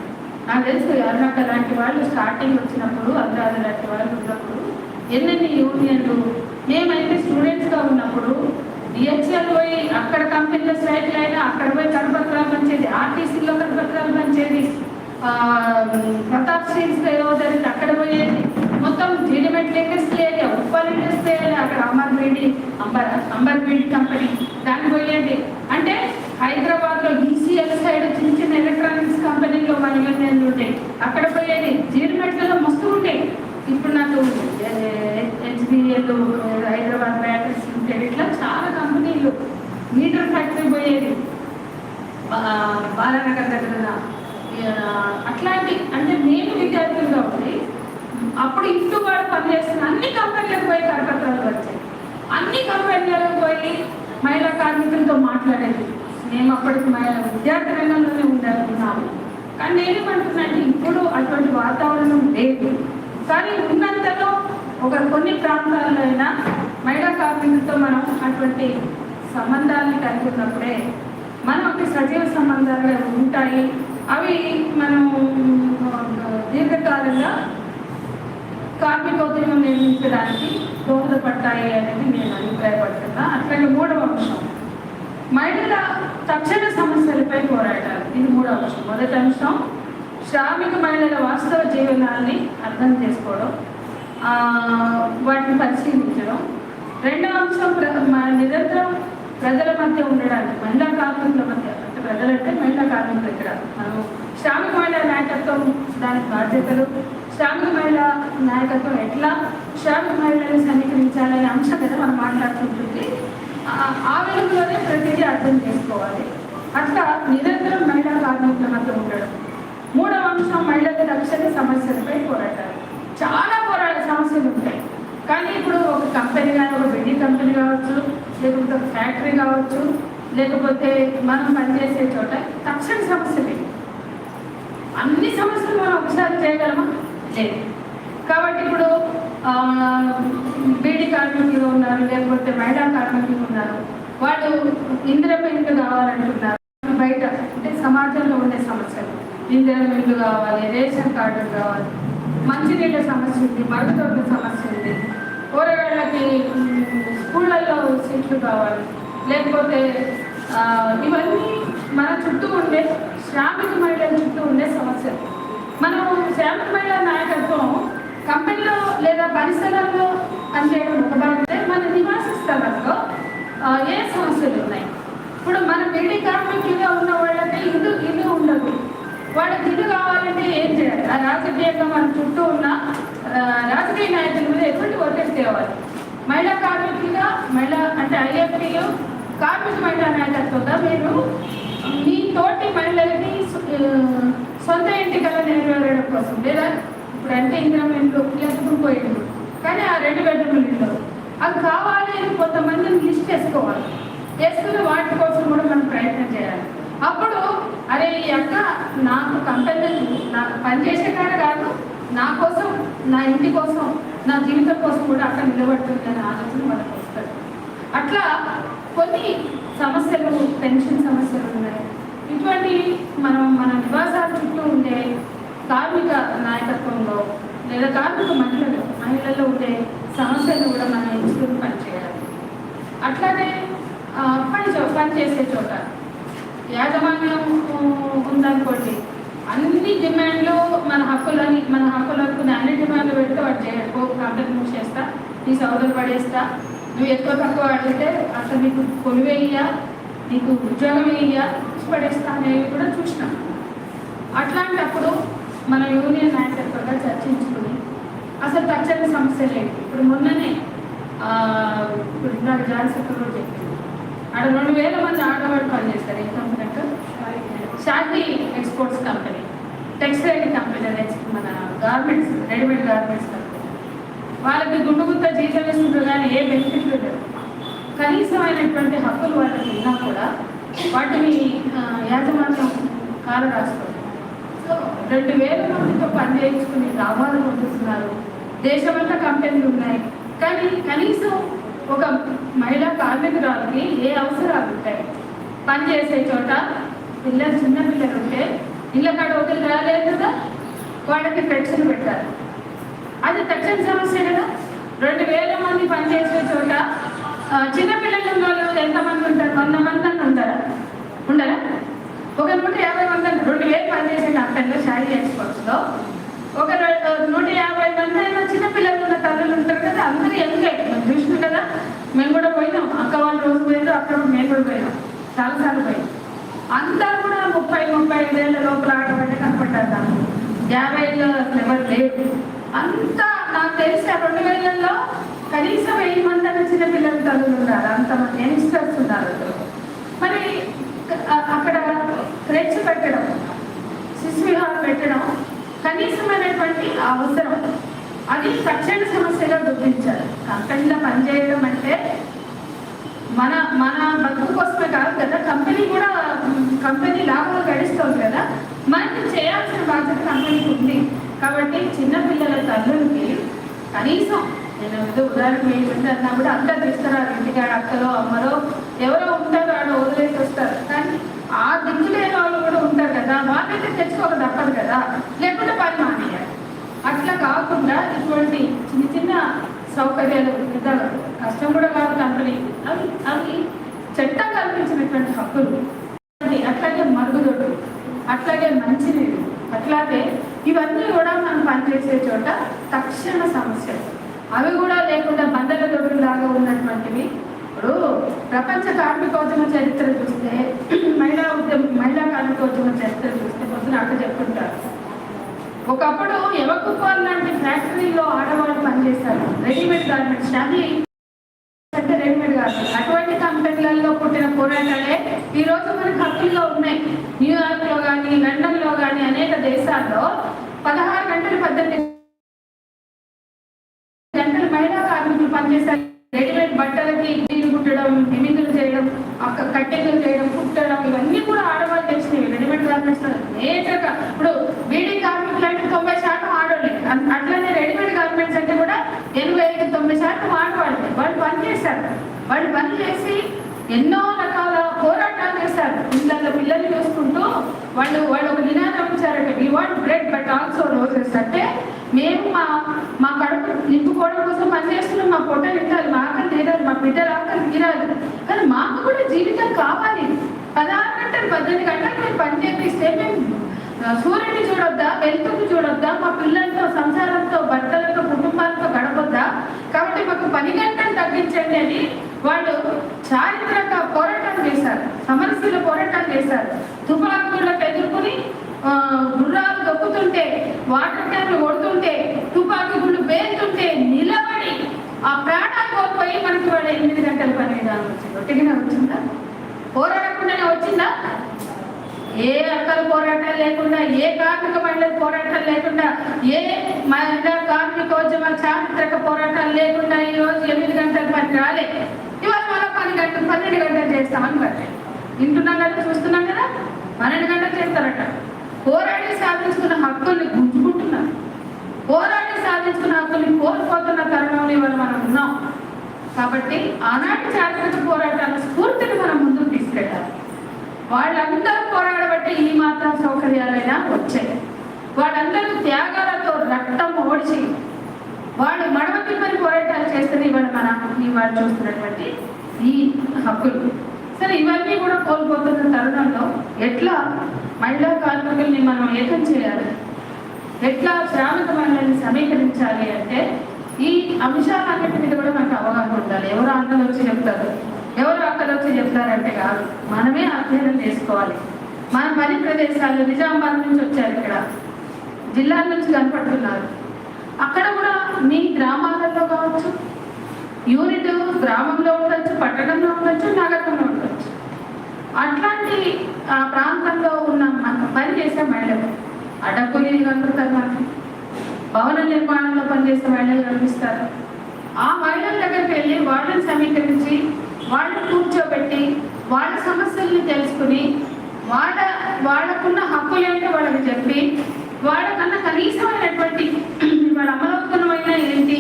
నాకు తెలుసు అన్నక్క లాంటి వాళ్ళు స్టార్టింగ్ వచ్చినప్పుడు, అనురాధ లాంటి వాళ్ళు ఉన్నప్పుడు ఎన్నెన్ని యూనియన్లు. మేమైతే స్టూడెంట్స్గా ఉన్నప్పుడు డిహెచ్ఎల్ పోయి అక్కడ కంపెనీలో స్ట్రైక్లు అయినా అక్కడ పోయి కరపత్రాలు పంచేది, ఆర్టీసీలో కరపత్రాలు పంచేది, ప్రతాప్ స్టీల్స్ ఏదో జరిగింది అక్కడ పోయేది, మొత్తం Jeedimetla industry area, Uppal industry area, అక్కడ అంబర్ బీడ్ కంపెనీ దానికి పోయేది. అంటే హైదరాబాద్లో ఈసీఎల్ సైడ్ చిన్న చిన్న ఎలక్ట్రానిక్స్ కంపెనీలో మన యూనియన్లు ఉంటాయి, అక్కడ పోయేది. జీడిమెట్లలో మస్తు ఉంటాయి. ఇప్పుడు నాకు హెచ్బిఎల్ హైదరాబాద్ బ్యాటరీస్ ఉంటాయి, ఇట్లా చాలా కంపెనీలు. మీటర్ ఫ్యాక్టరీ పోయేది బాలానగర్ దగ్గర. అట్లాంటి అంటే నేను విద్యార్థులుగా ఉంది అప్పుడు ఇంటూ వాడు పనిచేస్తున్న అన్ని కంపెనీలకు పోయి కరపత్రాలు వచ్చాయి. అన్ని కంపెనీలకు పోయి మహిళా కార్మికులతో మాట్లాడేది. మేము అప్పటికి విద్యార్థి రంగంలోనే ఉండాలనుకున్నాము. కానీ నేనేమంటున్నాను, ఇప్పుడు అటువంటి వాతావరణం లేదు. కానీ ఉన్నంతలో కొన్ని ప్రాంతాల్లో అయినా మహిళా కార్మికులతో మనం అటువంటి సంబంధాలను కలిగి ఉన్నప్పుడే మనకి సజీవ సంబంధాలు ఉంటాయి. అవి మనం దీర్ఘకాలంగా కార్మికోద్యమం నిర్మించడానికి దోహదపడతాయి అనేది నేను అభిప్రాయపడుతున్నా. అట్లాగే 3వ అంశం మహిళల తక్షణ సమస్యలపై పోరాటాలు. ఇది 3వ అంశం. మొదటి అంశం శ్రామిక మహిళల వాస్తవ జీవనాన్ని అర్థం చేసుకోవడం, వాటిని పరిశీలించడం. 2వ అంశం నిరంతరం ప్రజల మధ్య ఉండడానికి, మహిళా కార్మికుల మధ్య, అంటే ప్రజలంటే మహిళా కార్మికులు. ఇక్కడ మనం శ్రామిక మహిళా నాయకత్వం, దానికి బాధ్యతలు, శ్రామిక మహిళా నాయకత్వం ఎట్లా శ్రామిక మహిళలను సమీకరించాలనే అంశం కదా మనం మాట్లాడుతుంటుంది. ఆ వెలుగులోనే ప్రతిదీ అర్థం చేసుకోవాలి. అట్లా నిరంతరం మహిళా కార్మికుల మధ్య ఉండడం. 3వ అంశం మహిళల తక్షణ సమస్యలపై పోరాటాలు. చాలా సమస్యలు ఉంటాయి. కానీ ఇప్పుడు ఒక కంపెనీ కానీ, ఒక బిల్డింగ్ కంపెనీ కావచ్చు, లేకపోతే ఒక ఫ్యాక్టరీ కావచ్చు, లేకపోతే మనం పనిచేసే చోట తక్షణ సమస్యలు, అన్ని సమస్యలు మనం ఒకసారి చేయగలమా? లేదు. కాబట్టి ఇప్పుడు బీడీ కార్మికులు ఉన్నారు, లేకపోతే మహిళా కార్మికులు ఉన్నారు, వాళ్ళు ఇందిరమ్మ ఇల్లు కావాలంటున్నారు. బయట అంటే సమాజంలో ఉండే సమస్యలు, ఇందిరమ్మ ఇల్లు కావాలి, రేషన్ కార్డులు కావాలి, మంచినీళ్ళ సమస్య ఉంది, మరుగుదొడ్ల సమస్య ఉంది, కూరగాయలకి స్కూళ్ళల్లో సీట్లు కావాలి, లేకపోతే ఇవన్నీ మన చుట్టూ ఉండే శ్రామిక మహిళల చుట్టూ ఉండే సమస్యలు. మనం శ్రామిక మహిళా నాయకత్వం కంపెనీలో లేదా పరిసరాల్లో పనిచేయడం ఒక బాధ్యత. మన నివాస స్థలంలో ఏ సమస్యలు ఉన్నాయి? ఇప్పుడు మన బీడీ కార్మికులుగా ఉన్న వాళ్ళకి ఇల్లు ఉండదు. వాళ్ళకి ఇల్లు కావాలంటే ఏం చేయాలి? ఆ రాజకీయంగా మన చుట్టూ ఉన్న రాజకీయ నాయకుల మీద ఎటువంటి ఒత్తిడి తేవాలి. మహిళా కార్మికులుగా అంటే ఐఎఫ్టీలు కార్మిక మహిళా నాయకత్వంగా మీరు మీ తోటి మహిళలని సొంత ఇంటి కళ నెరవేరడం కోసం, లేదా ఇప్పుడు అంటే ఇందిరమ్మ ఇంట్లో ఎత్తుకుపోయింది, కానీ ఆ 2 బెడ్రూమ్ల ఇల్లు అది కావాలి అని కొంతమందిని లిస్ట్ వేసుకోవాలి. వేసుకుని వాటి కోసం కూడా మనం ప్రయత్నం చేయాలి. అప్పుడు అరే ఈ అక్క నాకు కంపెనీ నాకు పనిచేసే కాడ కాదు, నా కోసం, నా ఇంటి కోసం, నా జీవితం కోసం కూడా అక్కడ నిలబడుతుంది అనే ఆలోచన వాళ్ళకి వస్తుంది. అట్లా కొన్ని సమస్యలు, పెన్షన్ సమస్యలు ఉన్నాయి. ఇటువంటి మన నివాసాల చుట్టూ ఉండే కార్మిక నాయకత్వంలో లేదా కార్మిక మహిళల్లో ఉండే సమస్యలు కూడా మనం ఎంచుకుని పనిచేయాలి. అట్లానే పని చేసే చోట యాజమాన్యం ఉందనుకోండి, అన్ని డిమాండ్లు మన హక్కులకు అన్ని డిమాండ్లు పెడితే వాడు చేయడు. కంపెనీ మూసేస్తా, నీ సౌదలు పడేస్తా, నువ్వు ఎక్కువ తక్కువ అడిగితే అసలు నీకు కొలువేయ్యా, నీకు ఉద్యోగం వేయ్యా, పడేస్తా అనేవి కూడా చూసినాం. అట్లాంటప్పుడు మన యూనియన్ నాయకత్వంగా చర్చించుకుని అసలు తక్షణ సమస్యలు ఏంటి. ఇప్పుడు మొన్ననే నాకు జాన్ సెక్టర్ కూడా చెప్పింది, ఆడ 2000 మంది ఆడవాళ్ళు పనిచేస్తారు. ఏ కంపెనీ అంటే shorty exports company, textile company, మన గార్మెంట్స్, రెడీమేడ్ గార్మెంట్స్ కంపెనీ. వాళ్ళకి గుండుగుత్త జీతం వేసుకుంటారు కానీ ఏ బెనిఫిట్లు లేవు. కనీసమైనటువంటి హక్కులు వాళ్ళకి ఉన్నా కూడా వాటిని యాజమాన్యం కాల రాస్తుంది. సో 2000 మందితో పని చేయించుకుని లాభాలు పొందుతున్నారు. దేశమంతా కంపెనీలు ఉన్నాయి, కానీ కనీసం ఒక మహిళా కార్మికురాలకి ఏ అవసరాలు ఉంటాయి? పని చేసే చోట చిన్న పిల్లలు ఉంటే ఇళ్ళ కాడ వదిలి రాలేదు కదా, వాళ్ళకి పెన్షన్ పెట్టాలి. అది తక్షణ సమస్య కదా. 2000 మంది పనిచేసే చోట చిన్నపిల్లల వాళ్ళు ఎంతమంది ఉంటారు? 100 మంది అని ఉండరా? ఒక 150 మంది, 2000 పనిచేసే కంపెనీలో షాడీ ఎక్స్పోర్ట్స్లో ఒక 150 మంది అయినా చిన్నపిల్లలు ఉన్న తల్లులు ఉంటారు కదా. అందరూ యంగే చూసినాం కదా. మేము కూడా పోయినాం, అక్క వాళ్ళు రోజు పోయినారు, అక్కడ మేము కూడా పోయినాం, చాలాసార్లు పోయినాం. అంతా కూడా 30-35 ఏళ్ళ లోపల ఆడబట్టే కనపడ్డారు. దాన్ని 50 ఎవరు లేదు. అంతా నాకు తెలిసి 2000లో కనీసం 1000 మంది అన్న చిన్నపిల్లల తల్లులు ఉన్నారు, అంతమంది యంగ్స్టర్స్ ఉన్నారు. మరి అక్కడ క్రెచ్ పెట్టడం, శిశు విహారం పెట్టడం కనీసమైనటువంటి అవసరం. అది తక్షణ సమస్యగా గుర్తించాలి. కంపెనీలో పనిచేయడం అంటే మన బతుకు కోసమే కాదు కదా, కంపెనీ లాభాలు గడిస్తుంది కదా, మనకి చేయాల్సిన బాధ్యత కంపెనీకి ఉంది. కాబట్టి చిన్నపిల్లల తల్లులకి కనీసం, నేను ఏదో ఉదాహరణ ఏంటంటే అన్నా కూడా అందరు తీసుకురారు. ఇంటికాడ అక్కలో అమ్మలో ఎవరో ఉంటారు, ఆడ వదిలేసి వస్తారు. కానీ ఆ దిక్కులేని వాళ్ళు కూడా ఉంటారు కదా, వాళ్ళైతే తెచ్చుకోక తప్పదు కదా, లేకుంటే పని మానేయాలి. అట్లా కాకుండా ఇటువంటి చిన్న సౌకర్యాలు, కష్టం కూడా కాదు కంపెనీ, అవి చట్టం కల్పించినటువంటి హక్కులు. అట్లాగే మరుగుదొడ్డు, అట్లాగే మంచినీరు, అట్లాగే ఇవన్నీ కూడా మనం పనిచేసే చోట తక్షణ సమస్యలు. అవి కూడా లేకుండా బండల దొడ్డులాగా ఉన్నటువంటివి. ఇప్పుడు ప్రపంచ కార్మికోద్యమ చరిత్ర చూస్తే, మహిళా కార్మికోద్యమ చరిత్ర చూస్తే పొద్దున అక్కడ చెప్పుకుంటారు. ఒకప్పుడు ఎవకుప్పాలు లాంటి ఫ్యాక్టరీలో ఆడవాళ్ళు పనిచేస్తారు. రెడీమేడ్ గార్మెంట్స్, అది అంటే రెడీమేడ్ గార్మెంట్స్. అటువంటి కంపెనీలలో పుట్టిన పోరాటాలే ఈరోజు మనకు హక్కులుగా ఉన్నాయి. న్యూయార్క్లో కానీ, లండన్లో కానీ అనేక దేశాల్లో 16 గంటలు 18 గంటలు మహిళా కార్మికులు పనిచేస్తారు. రెడీమేడ్ బట్టలకి ఇల్లు కుట్టడం, ఎమికలు చేయడం, కట్టెలు చేయడం, కుట్టడం, ఇవన్నీ కూడా ఆడవాళ్ళు చేసినవి. రెడీమేడ్ గార్మెంట్స్ నేటగా ఇప్పుడు బీడీ కార్మికులు అంటే 90% ఆడవాళ్ళే. అట్లనే రెడీమేడ్ గార్మెంట్స్ అంటే కూడా 85-90% ఆడవాళ్ళే. వాళ్ళు పని చేస్తారు. వాళ్ళు పని చేసి ఎన్నో రకాల పోరాటాలు చేస్తారు. ఇళ్ళల్లో పిల్లల్ని చూసుకుంటూ వాళ్ళు ఒక నినాదం ఇచ్చారంటే, we want bread but also roses. అంటే మేము మా కడుపు నింపుకోవడం కోసం పనిచేస్తున్నాం, మా పొట్ట నిండాలి, మా ఆకలి తీరాలి, మా బిడ్డల ఆకలి తీరాలి, కానీ మాకు కూడా జీవితం కావాలి. 16 గంటలు 18 గంటలు మేము పని చేపిస్తే మేము సూర్యుడిని చూడొద్దా, వెలుతురుని చూడొద్దా, మా పిల్లలతో, సంసారంతో, భర్తలతో, కుటుంబాలతో గడపొద్దా? కాబట్టి మాకు 10 గంటలు తగ్గించండి అని వాళ్ళు చారిత్రక పోరాటం చేశారు, సమరశీల పోరాటం చేశారు. తుపాకులకు ఎదుర్కొని గుర్రాలు దొక్కుతుంటే, వాటర్ ట్యాంకులు కొడుతుంటే, తుపాకీ గుళ్ళు పేరుతుంటే నిలబడి ఆ ప్రాణాలు కోల్పోయి మనకి వాడు 8 గంటల పని విధానం వచ్చింది. ఒట్టిగానే వచ్చిందా? పోరాడకుండానే వచ్చిందా? ఏ అక్కల పోరాటాలు లేకుండా, ఏ కార్మిక మహిళల పోరాటాలు లేకుండా, ఏ మహిళా కార్మికోద్యమ చారిత్రక పోరాటాలు లేకుండా ఈరోజు 8 గంటల పని రాలే. ఇవాళ మళ్ళీ 12 గంటలు చేస్తామని బట్టి వింటున్నాం కదా, చూస్తున్నాం కదా. 12 గంటలు చేస్తారట. పోరాడి సాధించుకున్న హక్కుల్ని గుంజుకుంటున్నారు. పోరాడి సాధించుకున్న హక్కుల్ని కోల్పోతున్న తరుణంలో ఇవాళ మనం ఉన్నాం. కాబట్టి ఆనాటి చారిత్రక పోరాటాల స్ఫూర్తిని మనం ముందుకు తీసుకెళ్ళాలి. వాళ్ళందరూ పోరాడబట్టి ఈ మాత్రం సౌకర్యాలైనా వచ్చాయి. వాళ్ళందరూ త్యాగాలతో రక్తం ఓడిచి వాళ్ళు మడమతిమ్మని పోరాటాలు చేస్తే ఇవాళ చూస్తున్నటువంటి ఈ హక్కులు. సరే, ఇవన్నీ కూడా కోల్పోతున్న తరుణంలో ఎట్లా మహిళా కార్మికుల్ని మనం ఏకం చేయాలి, ఎట్లా శ్రామిక మహిళల్ని సమీకరించాలి అంటే ఈ అంశాలన్నిటి మీద కూడా మనకు అవగాహన ఉండాలి. ఎవరు అన్నలు వచ్చి చెప్తారు, ఎవరు అక్కలు వచ్చి చెప్తారంటే కాదు, మనమే అధ్యయనం చేసుకోవాలి. మన పని ప్రదేశాలు నిజామాబాద్ నుంచి వచ్చారు, ఇక్కడ జిల్లాల నుంచి కనపడుతున్నారు. అక్కడ కూడా మీ గ్రామాలలో కావచ్చు, యూనిట్ గ్రామంలో ఉండొచ్చు, పట్టణంలో ఉండొచ్చు, నగరంలో ఉండొచ్చు. అట్లాంటి ప్రాంతంలో ఉన్న పని చేసే మహిళలు అడ్డకూలీలు కలుగుతారు, మనకి భవన నిర్మాణంలో పనిచేసే మహిళలు కనిపిస్తారు. ఆ మహిళల దగ్గరికి వెళ్ళి వాళ్ళని సమీకరించి వాళ్ళని కూర్చోబెట్టి వాళ్ళ సమస్యల్ని తెలుసుకుని వాళ్ళకున్న హక్కులు ఏంటో వాళ్ళకి చెప్పి వాళ్ళకన్నా కనీసమైనటువంటి వాళ్ళ అమలవుతున్నమైనా ఏంటి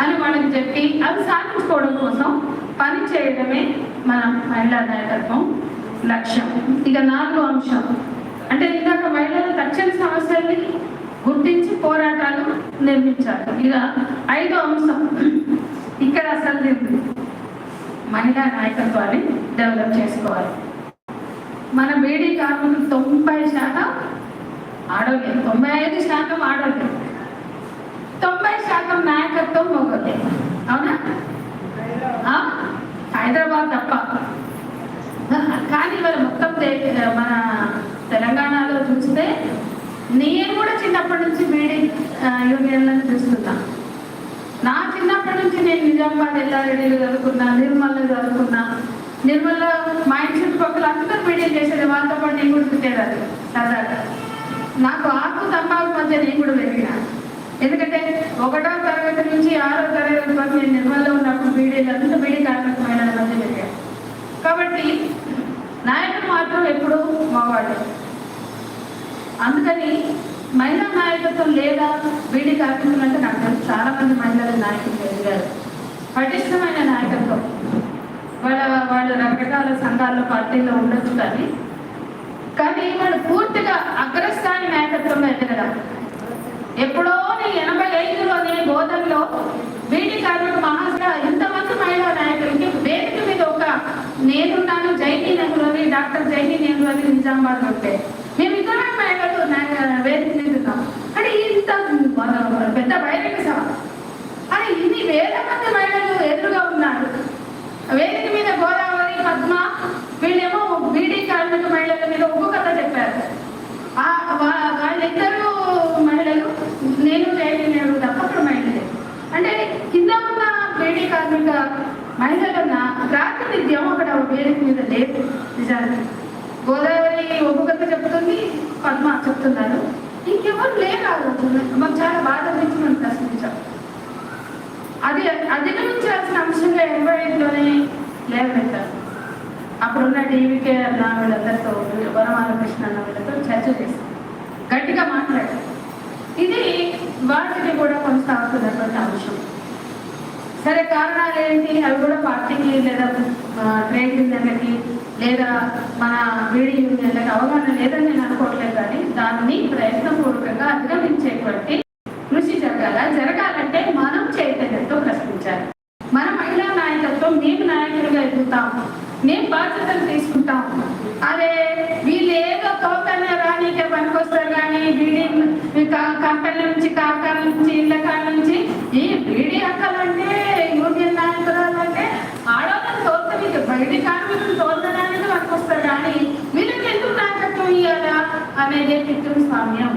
అని వాళ్ళకి చెప్పి అది సాధించుకోవడం కోసం పని చేయడమే మన మహిళా నాయకత్వం లక్ష్యం. ఇక 4వ అంశం అంటే ఇందాక మహిళల తక్షణ సమస్యల్ని గుర్తించి పోరాటాలు నిర్మించాలి. ఇక 5వ అంశం ఇక్కడ అసలు మహిళా నాయకత్వాన్ని డెవలప్ చేసుకోవాలి. మన బీడీ కార్మికులు 90% ఆడోలే, 95% ఆడోలే, 90% నాయకత్వం మొగలే. అవునా? హైదరాబాద్ తప్ప. కానీ ఇవాళ మొత్తం మన తెలంగాణలో చూస్తే నేను కూడా చిన్నప్పటి నుంచి బీడీ యూనియన్లను చూస్తున్నా. నా చిన్నప్పటి నుంచి నేను నిజామాబాద్ ఎల్లారెడ్డిలో చదువుకున్నా, నిర్మల్లో చదువుకున్నా. నిర్మల మా ఇంటి చుట్టుపక్కల అందరూ బీడీలు చేసేది, వాళ్ళతో పాటు నేను కూడా పెట్టేదాన్ని సరదాగా. నాకు ఆకు తంబాకు మధ్య నేను కూడా పెరిగిన. ఎందుకంటే 1వ తరగతి నుంచి 6వ తరగతి వరకు నేను నిర్మల్లో ఉన్నప్పుడు బీడీలు అంతా బీడీ కార్మిక మహిళల మధ్య పెరిగాను. కాబట్టి నాయకుడు మాత్రం ఎప్పుడూ మగవాడు. అందుకని మహిళా నాయకత్వం లేదా బీడీ కార్మికులు అంటే నాకు తెలుసు చాలా మంది మహిళల నాయకులు ఎదిగారు. పటిష్టమైన నాయకత్వం. వాళ్ళ రకరకాల సంఘాల్లో పార్టీల్లో ఉండొచ్చు, కానీ వాళ్ళు పూర్తిగా అగ్రస్థాయి నాయకత్వంలో ఎదగడం. ఎప్పుడో 85లోనే బోధనలో బీడీ కార్మిక మహాసభ ఇంతమంది మహిళా నాయకులకి వేదిక మీద నేనున్నాను, జైని నెహ్రూ అని, డాక్టర్ జైని నెహ్రూ అని నిజామాబాద్ ఉంటే మేము ఇద్దరమే మహిళలు వేదిక మీద ఉన్నాం. అంటే ఇంత పెద్ద బహిరంగ సభ అని ఇన్ని వేల మంది మహిళలు ఎదురుగా ఉన్నారు. వేదిక మీద గోదావరి, పద్మ వీళ్ళేమో బీడీ కార్మిక మహిళల మీద ఒక్కొక్క కథ చెప్పారు. వాళ్ళిద్దరూ మహిళలు, నేను జైని నెహ్రూ తప్ప అక్కడ మహిళలే. అంటే కింద ఉన్న బీడీ కార్మిక మహిళల ప్రాతినిధ్యం అక్కడ వేదిక మీద లేదు. నిజానికి గోదావరి ఒక్కొక్క చెప్తుంది, పద్మ చెప్తున్నారు, ఇంకెవరు లేరు. మాకు చాలా బాధ గురించి మనం ప్రశ్నించాం. అది అధిగమించాల్సిన అంశంగా 85లోనే లేవనెత్తారు. అప్పుడున్న టీవీకే అన్న వీళ్ళందరితో, వనమాల కృష్ణ అన్న వీళ్ళతో చర్చ చేశారు, గట్టిగా మాట్లాడారు. ఇది వాటిని కూడా కొనసాగుతున్నటువంటి అంశం. సరే, కారణాలు ఏంటి? అవి కూడా పార్టీకి లేదా ట్రేడ్ యూనియన్లకి లేదా మన బీడీ యూనియన్లకి అవగాహన లేదని నేను అనుకోవట్లేదు. కానీ దాన్ని ప్రయత్నపూర్వకంగా అధిగమించేటువంటి కృషి జరగాలంటే మనం చైతన్యంతో ప్రశ్నించాలి. మన మహిళా నాయకత్వం మేము నాయకులుగా ఎదుగుతాము, మేము బాధ్యతలు తీసుకుంటాము. అదే వీళ్ళు ఏదో తోకనే రానీకే పనికొస్తారు, కానీ బీడీ కంపెనీ నుంచి, కార్ఖాన నుంచి, ఇళ్ళ కాడ నుంచి ఈ బీడీ హక్కలంటే, యూనియన్ నాయకురాలు అంటే ఆడవాళ్ళని తోలుతుంది, బయటి కార్మికులు తోలడానికి పనికొస్తారు. కానీ వీళ్ళకి ఎందుకు నాయకత్వం ఇవ్వాలా అనేది పితృస్వామ్యం.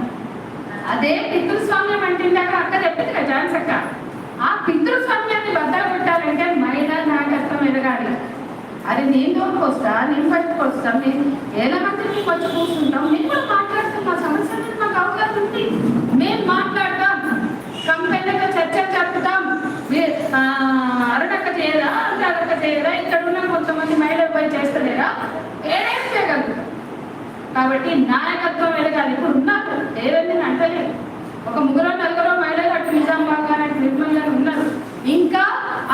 అదే పితృస్వామ్యం అంటే అక్క చెప్పింది కదా జాన్సక్క, ఆ పితృస్వామ్యాన్ని బద్దలు మహిళా నాయకత్వం ఎదగాలి. అది నేను తోలుకొస్తా, నేను పట్టుకొస్తా, మేము వేల మంది మీకు వచ్చి కూర్చుంటాం, మేము కూడా మాట్లాడుతాం, మా సమస్య మాకు అవగాహన ఉంది, మేము మాట్లాడతాం, కంపెనీతో చర్చ చెప్తాం. అరడక్క చేయరా, అరడక్క చేయరా, ఇక్కడ ఉన్న కొంతమంది మహిళలు పోయి చేస్తలేరా, ఏదైనా చేయగలుగుతాం. కాబట్టి నాయకత్వం ఎదగాలి. ఇప్పుడు ఉన్నారు, లేదని అంటలేదు, ఒక 3 4 మహిళలు గారు నిర్మల్ గారు ఉన్నారు. ఇంకా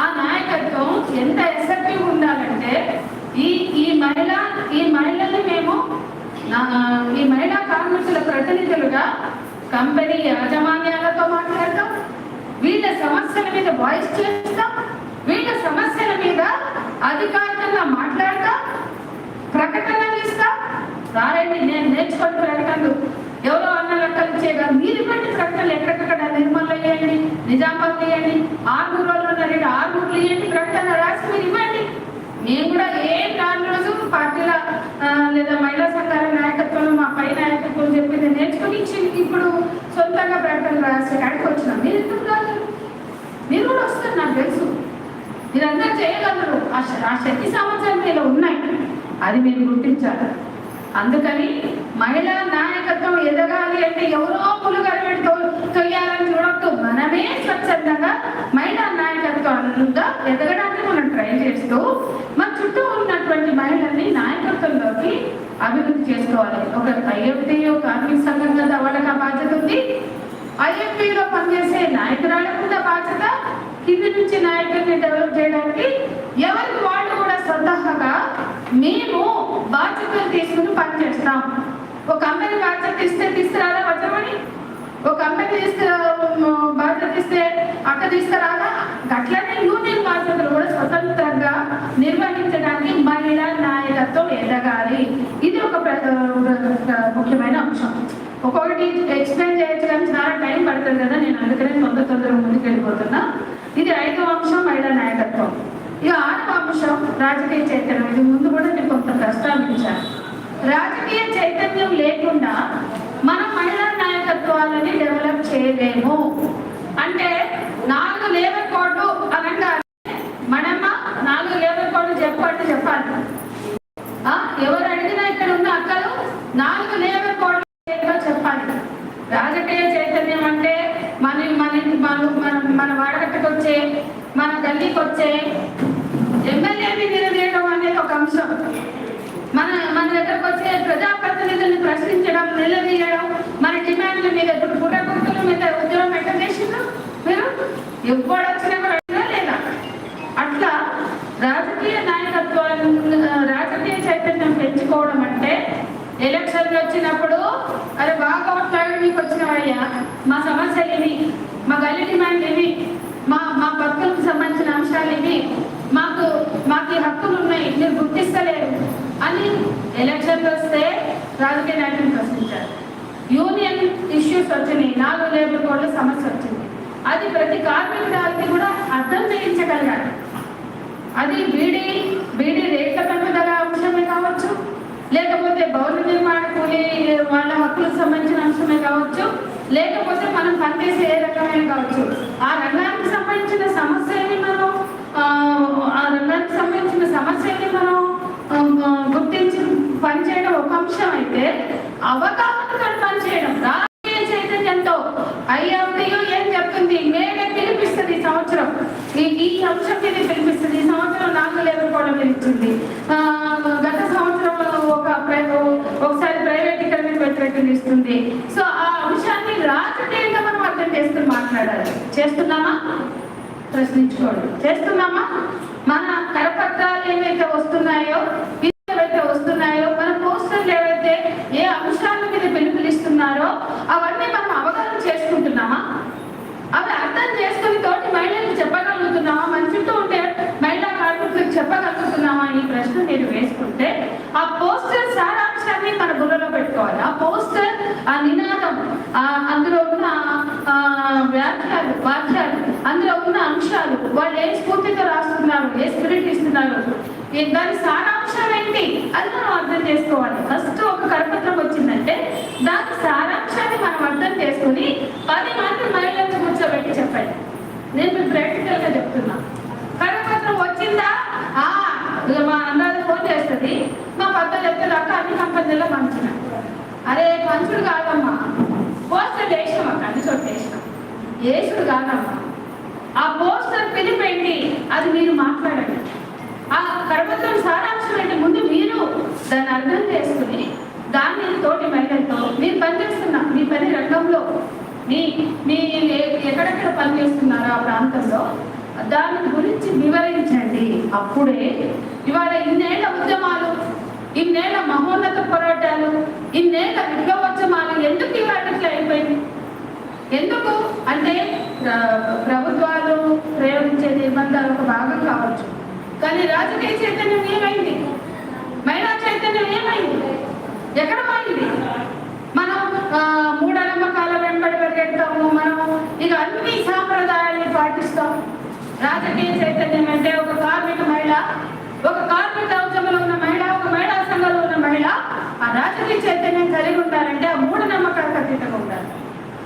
ఆ నాయకత్వం ఎంత ఎఫెక్టివ్ ఉండాలంటే ఈ మహిళల్ని మేము ఈ మహిళా కార్మికుల ప్రతినిధులుగా కంపెనీ యాజమాన్యాలతో మాట్లాడతాం, వీళ్ళ సమస్యల మీద వాయిస్ చేస్తాం, వీళ్ళ సమస్యల మీద అధికారికంగా మాట్లాడతాం, ప్రకటనలు ఇస్తాం. రారండి, నేను నేర్చుకొని ప్రకటనలు ఎవరో అన్న లెక్కలు ఇచ్చేగా మీరు ఇవ్వండి ప్రకటనలు. ఎక్కడెక్కడ నిర్మల్లో ఇవ్వండి, నిజామాబాద్ ఇవ్వండి, 6 రోజులు ఉన్నారండి, 6 ఇవ్వండి, ప్రకటన రాసి మీరు ఇవ్వండి. మేము కూడా ఏం రాని రోజు పార్టీల లేదా మహిళా సంఘాల నాయకత్వంలో మా పై నాయకత్వం చెప్పింది నేర్చుకుని ఇప్పుడు సొంతంగా ప్రకటన రాసే కాడికి వచ్చినాం. మీరు ఎందుకు రాలేదు? మీరు కూడా వస్తారు, నాకు తెలుసు. మీరందరూ చేయగలరు. ఆ శక్తి సంవత్సరం మీలో ఉన్నాయి, అది మీరు గుర్తించాలి. అందుకని మహిళా నాయకత్వం ఎదగాలి అంటే ఎవరో పులుగరబెట్టి తొయ్యాలని చూడద్దు. మనమే స్వచ్ఛందంగా మహిళా నాయకత్వాలుగా ఎదగడానికి మనం ట్రై చేస్తూ మన చుట్టూ ఉన్నటువంటి మహిళల్ని నాయకత్వంలోకి అభివృద్ధి చేసుకోవాలి. ఒక ఐఎఫ్టీఓ కార్మిక సంఘం కదా, వాళ్ళకి ఆ బాధ్యత ఉంది. ఐఎఫ్టీలో పనిచేసే నాయకురాలకు కూడా బాధ్యత, కింది నుంచి నాయకుల్ని డెవలప్ చేయడానికి ఎవరికి వాళ్ళు కూడా స్వతహాగా మేము బాధ్యతలు తీసుకుని పనిచేస్తాం. ఒక కంపెనీ బాధ్యత ఇస్తే తీసుకురాదా వజ్రమణి? ఒక కంపెనీ బాధ్యత ఇస్తే అక్క తీసుకురాదా? అట్లనే యూనియన్ బాధ్యతలు కూడా స్వతంత్రంగా నిర్వహించడానికి మహిళా నాయకత్వం ఎదగాలి. ఇది ఒక ముఖ్యమైన అంశం. ఒక్కొక్కటి ఎక్స్ప్లెయిన్ చేయొచ్చు కానీ చాలా టైం పడుతుంది కదా, నేను అందుకనే తొందరగా ముందుకు వెళ్ళిపోతున్నా. ఇది 5వ అంశం మహిళా నాయకత్వం. ఇక 6వ అంశం రాజకీయ చైతన్యం. ఇది ముందు కూడా నేను కొంత ప్రస్తావించాను. రాజకీయ చైతన్యం లేకుండా మనం మహిళా నాయకత్వాలని డెవలప్ చేయలేము. అంటే 4 లేబర్ కోడ్లు అనగా మనమ్మ 4 లేబర్ కోడ్లు చెప్పాలి. ఎవరు అడిగినా ఇక్కడ ఉన్న అక్కలు 4 లేబర్ కోడ్లు చెప్పాలి. రాజకీయ చైతన్యం అంటే మన వాడగట్టుకు వచ్చే, మన గల్లీకి వచ్చే ఎమ్మెల్యేని నిలదీయడం అనేది ఒక అంశం. మన దగ్గరకు వచ్చే ప్రజాప్రతినిధులను ప్రశ్నించడం, నిలదీయడం, మన డిమాండ్ల మీద. ఇప్పుడు పుట్టగుర్తుల మీద ఉద్యోగం ఎట్లా చేసిందో మీరు ఎప్పుడు వచ్చినా కూడా లేదా? అట్లా రాజకీయ నాయకత్వాన్ని, రాజకీయ చైతన్యం పెంచుకోవడం అంటే ఎలక్షన్లు వచ్చినప్పుడు అరే బాగా ఓట్లాడు మీకు వచ్చినవయ్యా, మా సమస్యలు ఇవి, మా గల్లీ డిమాండ్ ఇవి, మా బతుకులకు సంబంధించిన అంశాలు ఇవి, మాకు ఈ హక్కులు ఉన్నాయి, మీరు గుర్తిస్తలేరు అని ఎలక్షన్లు వస్తే రాజకీయ నాయకులు ప్రశ్నించారు. యూనియన్ ఇష్యూస్ వచ్చినాయి, 4 లేబర్ కోడ్ల సమస్య వచ్చింది. అది ప్రతి కార్మికురాలకి కూడా అర్థం చేయించగలగాలి. అది బీడీ రేట్ల పెంపుదల అంశమే కావచ్చు, లేకపోతే భవన నిర్మాణ కూలీ వాళ్ళ హక్కులకు సంబంధించిన అంశమే కావచ్చు, లేకపోతే మనం పనిచేసే ఏ రకమైన కావచ్చు. ఆ రంగానికి సంబంధించిన సమస్యని మనం గుర్తించి పనిచేయడం ఒక అంశం అయితే, అవగాహనతో పనిచేయడం రాజకీయ చైతన్యంతో. ఐఎఫ్టీయూ ఏం చెప్తుంది? మేమే పిలిపిస్తుంది ఈ సంవత్సరం, ఈ అంశం మీద పిలిపిస్తుంది. ఈ సంవత్సరం 4 లేబర్ కోడ్ల మీద ఇచ్చింది. గత సంవత్సరం ఒకసారి ప్రైవేటీకరణ వ్యతిరేకంగా ఇస్తుంది. సో ఆ అంశాన్ని రాజకీయంగా మనం అర్థం చేసుకుని మాట్లాడాలి. చేస్తున్నామా? ప్రశ్నించుకోండి. చేస్తున్నామా? మన కరపత్రాలు ఏవైతే వస్తున్నాయో, మన పోస్టర్లు ఏవైతే ఏ అంశాల మీద పిలుపునిస్తున్నారో అవన్నీ మనం అవగాహన చేసుకుంటున్నామా? అవి అర్థం చేసుకుని తోటి మహిళలకు చెప్పగలుగుతున్నామా? మన చుట్టూ ఉంటే మహిళా కార్మికులకు చెప్పగలుగుతున్నామా? ఈ ప్రశ్న మీరు వేసుకుంటే ఆ పోస్టర్ సారాంశాన్ని మన బుర్రలో పెట్టుకోవాలి. ఆ పోస్టర్, ఆ నినాదం, అందులో ఉన్న వాక్యాలు, అందులో ఉన్న అంశాలు, వాళ్ళు ఏ స్ఫూర్తితో రాస్తున్నారు, ఏ స్పిరిట్ ఇస్తున్నారు, దాని సారాంశం ఏంటి, అది మనం అర్థం చేసుకోవాలి. ఫస్ట్ ఒక కరపత్రం వచ్చిందంటే దాని సారాంశాన్ని మనం అర్థం చేసుకుని 10 మంది మహిళలను కూర్చోబెట్టి చెప్పండి. నేను మీకు ప్రాక్టికల్ గా చెప్తున్నా. కరపత్రం వచ్చిందా? మా అన్నది ఫోన్ చేస్తుంది, మా పద్ద చెప్తుంది, అక్క అన్ని కంపెనీల్లో పంచిన. అరే పంచుడు కాదమ్మా, పోస్టర్ వేసినాం అక్క, అన్ని చోట్ల వేసినాం, వేసుడు కాదమ్మా. ఆ పోస్టర్ పిలిపేంటి, అది మీరు మాట్లాడండి. ఆ కరపత్రం సారాంశం ఏంటి, ముందు మీరు దాన్ని అర్థం చేసుకుని దాన్ని తోటి మహిళలతో మీరు పనిచేస్తున్నా మీ పని రంగంలో మీ మీ ఎక్కడెక్కడ పనిచేస్తున్నారో ఆ ప్రాంతంలో దాని గురించి వివరించండి. అప్పుడే ఇవాళ ఇన్నేళ్ల ఉద్యమాలు, ఇన్నేళ్ల మహోన్నత పోరాటాలు, ఇన్నేళ్ల విప్లవోద్యమాలు ఎందుకు ఇవాళ ఇట్లా అయిపోయింది? ఎందుకు అంటే ప్రభుత్వాలు ప్రయోగించే నిర్బంధాలు ఒక భాగం కావచ్చు, కానీ రాజకీయ చైతన్యం ఏమైంది? మహిళా చైతన్యం ఏమైంది? ఎక్కడ పోయింది? మనం మూఢనమ్మకాల వెంబడి పరిగెడతాము, మనం ఇక అన్ని సాంప్రదాయాన్ని పాటిస్తాం. రాజకీయ చైతన్యం అంటే ఒక కార్మిక మహిళ, ఒక కార్మిక ఉద్యమంలో ఉన్న మహిళ, ఒక మహిళా సంఘంలో ఉన్న మహిళ ఆ రాజకీయ చైతన్యం కలిగి ఉండాలంటే ఆ మూఢనమ్మకాలకు అతీతంగా ఉండాలి,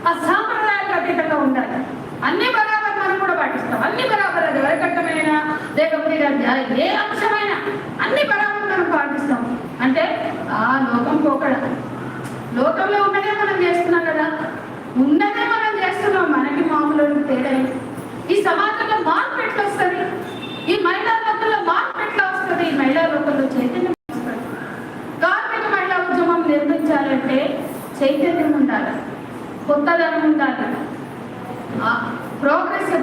ఆ సాంప్రదాయాలకు అతీతంగా ఉండాలి. అన్ని బరాబర్ మనం కూడా పాటిస్తాం, అన్ని బరాబర్, అది వరకట్టమైన లేకపోతే ఏ అంశమైనా అన్ని బరాబర్ మనం పాటిస్తాం. అంటే ఆ లోకం పోకడ, లోకంలో ఉన్నదే మనం చేస్తున్నాం కదా, ఉన్నదే మనం చేస్తున్నాం. మనకి మామూలు తేడా ఈ సమాజంలో మార్పు ఎట్లా వస్తుంది? ఈ మహిళా లోకంలో మార్పు ఎట్లా వస్తుంది? ఈ మహిళా లోకంలో చైతన్యం వస్తుంది. కార్మిక మహిళా ఉద్యమం నిర్మించాలంటే చైతన్యం ఉండాలి, కొత్తదనం ఉండాలి,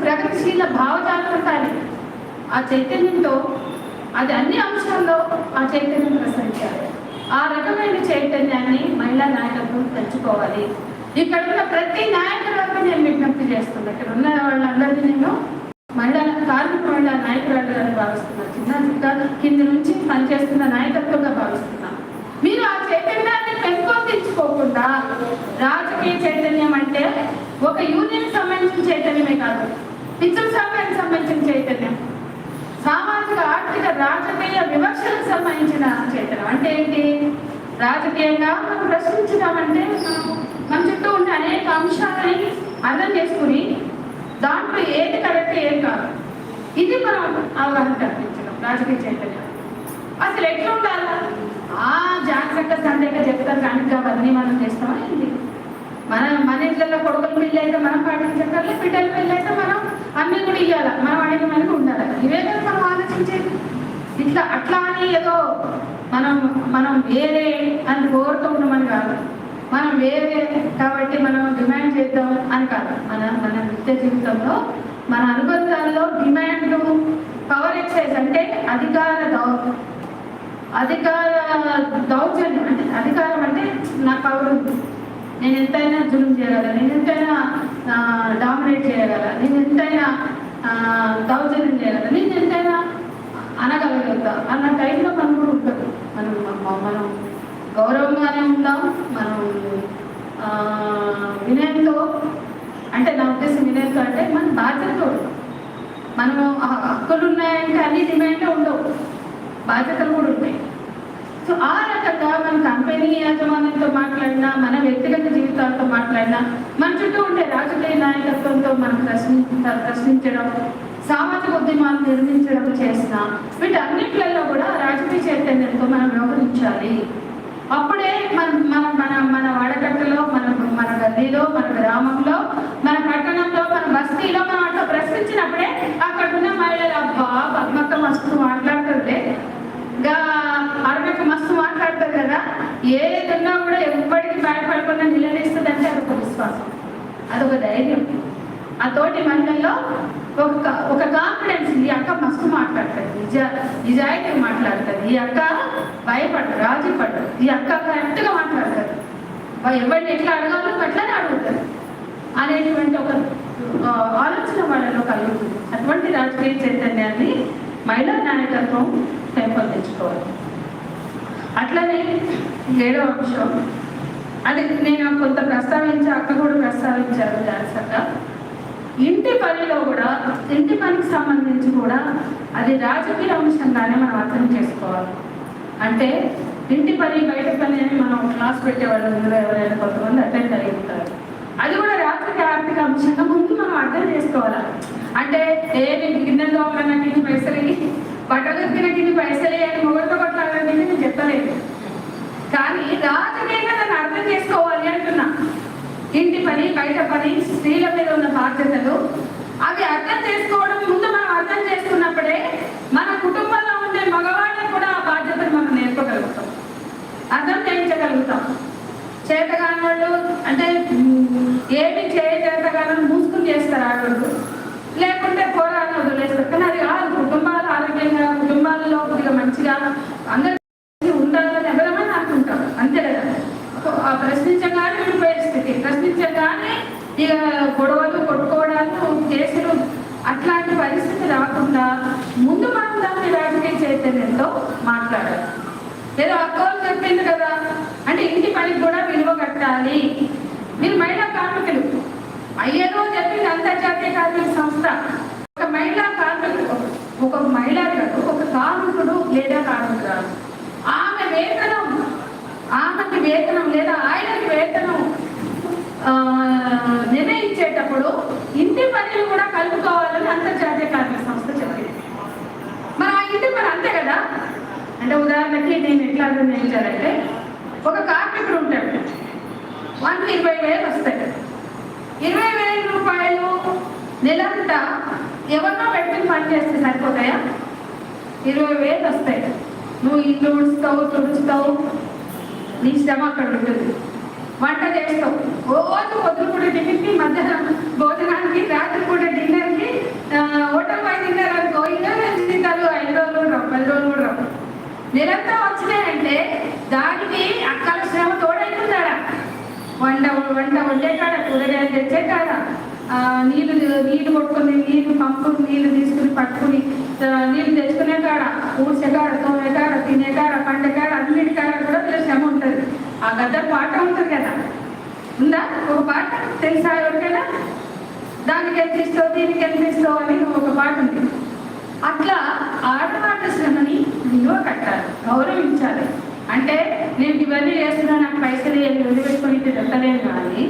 ప్రగతిశీల భావజాలం ఉండాలి. ఆ చైతన్యంతో అది అన్ని అంశాల్లో ఆ చైతన్యం ప్రసరించాలి. ఆ రకమైన చైతన్యాన్ని మహిళా నాయకత్వం తెచ్చుకోవాలి. ఇక్కడ ఉన్న ప్రతి నాయకురాలకు నేను విజ్ఞప్తి చేస్తున్నా. ఇక్కడ ఉన్న వాళ్ళందరినీ నేను కార్మిక మహిళా నాయకురాలుగా భావిస్తున్నాను. చిన్న కింది నుంచి పనిచేస్తున్న నాయకత్వంగా భావిస్తున్నా. మీరు ఆ చైతన్యాన్ని పెంపొందించుకోకుండా, రాజకీయ చైతన్యం అంటే ఒక యూనియన్ సంబంధించిన చైతన్యమే కాదు, పిచ్చుల సమయానికి సంబంధించిన చైతన్యం, సామాజిక ఆర్థిక రాజకీయ వివక్షలకు సంబంధించిన చైతన్యం. అంటే ఏంటి? రాజకీయంగా మనం ప్రశ్నించినామంటే మన చుట్టూ ఉండే అనేక అంశాలని అర్థం చేసుకుని దాంట్లో ఏది కరెక్ట్ ఏది కాదు, ఇది మనం అవగాహన కల్పించడం రాజకీయ చైతన్యం. అసలు ఎట్లా ఉండాలా? జాగ్రత్త సందేహంగా చెప్తారు కానీ అవన్నీ మనం చేస్తామా ఏంటి? మన ఇంట్లో కొడుకుల పెళ్ళి అయితే మనం పాటించగలి, బిడ్డల పెళ్ళి అయితే మనం అన్ని కూడా ఇవ్వాలి, మనం అడిగిన మనకి ఉండాలి. ఇవే కదా మనం ఆలోచించేది. ఇట్లా అట్లా అని ఏదో మనం వేరే అని కోరుతూ ఉన్నామని కాదు, మనం వేరే కాబట్టి మనం డిమాండ్ చేద్దాం అని కాదు. మన నిత్య జీవితంలో మన అనుబంధాల్లో డిమాండ్లు, పవర్ ఎక్సైజ్ అంటే అధికార దౌర్జన్యం. అంటే అధికారం అంటే నాకు పవర్ ఉంది, నేను ఎంతైనా జులుం చేయగల, నేను ఎంతైనా డామినేట్ చేయగల, నేను ఎంతైనా దౌర్జన్యం చేయగల, నేను ఎంతైనా అనగలుగుతా అన్న టైంలో మనం కూడా ఉంటుంది. మనం గౌరవంగానే ఉందాం, మనం వినయంతో, అంటే నా ఉద్దేశం వినయంతో అంటే మన బాధ్యతతో ఉంటాం. మనం హక్కులు ఉన్నాయంటే అన్ని డిమాండ్లు ఉండవు, బాధ్యతలు కూడా ఉంటాయి. సో ఆ రకంగా మన కంపెనీ యాజమాన్యంతో మాట్లాడినా, మన వ్యక్తిగత జీవితాలతో మాట్లాడినా, మన చుట్టూ ఉండే రాజకీయ నాయకత్వంతో మనం ప్రశ్నించడం, సామాజిక ఉద్యమాలు నిర్మించడం చేసిన వీటన్నిట్లలో కూడా రాజకీయ చైతన్యంతో మనం వ్యవహరించాలి. అప్పుడే మన వాడకట్టులో, మన గల్లీలో, మన గ్రామంలో, మన పట్టణంలో, మన బస్తీలో మనం అట్లా ప్రశ్నించినప్పుడే అక్కడ ఉన్న మహిళలు అబ్బా పద్మక్క మస్తు మాట్లాడుతుంది, అరవైకి మస్తు మాట్లాడుతుంది కదా, ఏదన్నా కూడా ఎప్పటికీ భయపడకుండా నిలదీస్తుంది అంటే అదొక విశ్వాసం, అదొక ధైర్యం. ఆ తోటి మహిళల్లో ఒక కాన్ఫిడెన్స్, ఈ అక్క మస్తు మాట్లాడుతుంది, నిజాయితీ మాట్లాడుతుంది, ఈ అక్క భయపడదు, రాజీ పడదు, ఈ అక్క కరెక్ట్గా మాట్లాడుతుంది, ఎవరిని ఎట్లా అడగాలో అట్లానే అడుగుతుంది అనేటువంటి ఒక ఆలోచన వాళ్ళలో కలుగుతుంది. అటువంటి రాజకీయ చైతన్యాన్ని మహిళా నాయకత్వం పెంపొందించుకోవాలి. అట్లనే 7వ అంశం, అది నేను కొంత ప్రస్తావించి అక్క కూడా ప్రస్తావించారు జాగ్రత్తగా, ఇంటి పనిలో కూడా, ఇంటి పనికి సంబంధించి కూడా అది రాజకీయ అంశంగానే మనం అర్థం చేసుకోవాలి. అంటే ఇంటి పని బయట పని అని మనం క్లాస్ పెట్టేవాళ్ళు ఇందులో ఎవరైనా కొంతమంది అటెండ్ అయి ఉంటారు. అది కూడా రాజకీయ ఆర్థిక అంశంగా ముందు మనం అర్థం చేసుకోవాలి. అంటే గిన్నె దోమలకి పైసలు, బట్టలు తినకి పైసలే అని మొగలతో కొట్లాడని నేను చెప్పలేదు, కానీ రాజకీయంగా దాన్ని అర్థం చేసుకోవాలి అంటున్నా. ఇంటి పని బయట పని, స్త్రీల మీద ఉన్న బాధ్యతలు అవి అర్థం చేసుకోవడం ముందు మనం అర్థం చేసుకున్నప్పుడే మన కుటుంబంలో ఉండే మగవాళ్ళని కూడా ఆ బాధ్యతను మనం నేర్పగలుగుతాం, అర్థం చేయించగలుగుతాం. చేతగాని వాళ్ళు అంటే ఏమి చేయ చేస్తారు ఆడవాళ్ళు, లేకుంటే పోరాటం వదిలేస్తారు. కానీ అది కాదు. కుటుంబాలు ఆరోగ్యంగా, కుటుంబాలలో కొద్దిగా మంచిగా అందరూ ఉండాలని ఎవరైనా అనుకుంటారు, అంతే కదా. ప్రశ్నించగానే విడిపోయే స్థితి, ప్రశ్నించగానే ఇక గొడవలు, కొట్టుకోవడాలు, కేసులు, అట్లాంటి పరిస్థితి రాకుండా ముందు మనం దాన్ని రాజకీయ చైతన్యంతో మాట్లాడాలి. ఏదో అక్కలు చెప్పింది కదా అంటే ఇంటి పనికి కూడా విలువ కట్టాలి. మీరు మహిళా కార్మికులు, అయ్యేదో చెప్పింది అంతర్జాతీయ కార్మిక సంస్థ. ఒక మహిళా కార్మికుడు, ఒక మహిళా కాదు, ఒక కార్మికుడు లేదా కార్మికురాలు, ఆమెకి వేతనం లేదా ఆయనకి వేతనం నిర్ణయించేటప్పుడు ఇంటి పనులు కూడా కలుపుకోవాలని అంతర్జాతీయ కార్మిక సంస్థ చెప్పింది. మరి ఆ ఇంటి పని అంతే కదా. అంటే ఉదాహరణకి నేను ఎట్లా నిర్ణయించాలంటే, ఒక కార్మికుడు ఉంటాడు, వానికి 20,000 వస్తాయి. 20,000 రూపాయలు నెలంతా ఎవరినో పెట్టుకుని పని చేస్తే సరిపోతాయా? 20,000 వస్తాయి. నువ్వు ఇల్లు ఉడుస్తావు, తుడుస్తావు, నీ శ్రమ అక్కడ ఉంటుంది. వంట చేస్తావు, రోజు పొద్దుపూట టిఫిన్కి, మధ్యాహ్నం భోజనానికి, రాత్రిపూట డిన్నర్కి, హోటల్ పై డిన్నర్ అనుకో, ఇంకా జీతాలు 5 రోజులు కూడా రావు, 10 రోజులు కూడా రావు. నెలంతా వచ్చినాయంటే దానికి అక్కల శ్రమ తోడైతుందాడా? వంట వండే కాడ, కూరగాయలు తెచ్చే కాడ, నీళ్ళు కొట్టుకుని, పంపు నీళ్ళు తీసుకుని పట్టుకుని నీళ్ళు తెచ్చుకునే కాడ, ఊడ్చే కాడ, తోమే కాడ, తినే కాడ, పండే కాడ, అన్నిటి కాడ కూడా వీళ్ళ శ్రమ ఉంటుంది. ఆ గద్ద పాట ఉంటుంది కదా, ఉందా ఒక పాట? తెలుసా ఎవరికైనా? దానికి ఎంత ఇస్తావు, దీనికి ఎంత ఇస్తావు అని ఒక పాట ఉంది. అట్లా ఆడవాళ్ళ శ్రమని విలువ కట్టాలి, గౌరవించాలి. అంటే నేను ఇవన్నీ చేస్తున్నా, నాకు పైసలు వదిలిపెట్టుకొని తిరగలేను, కానీ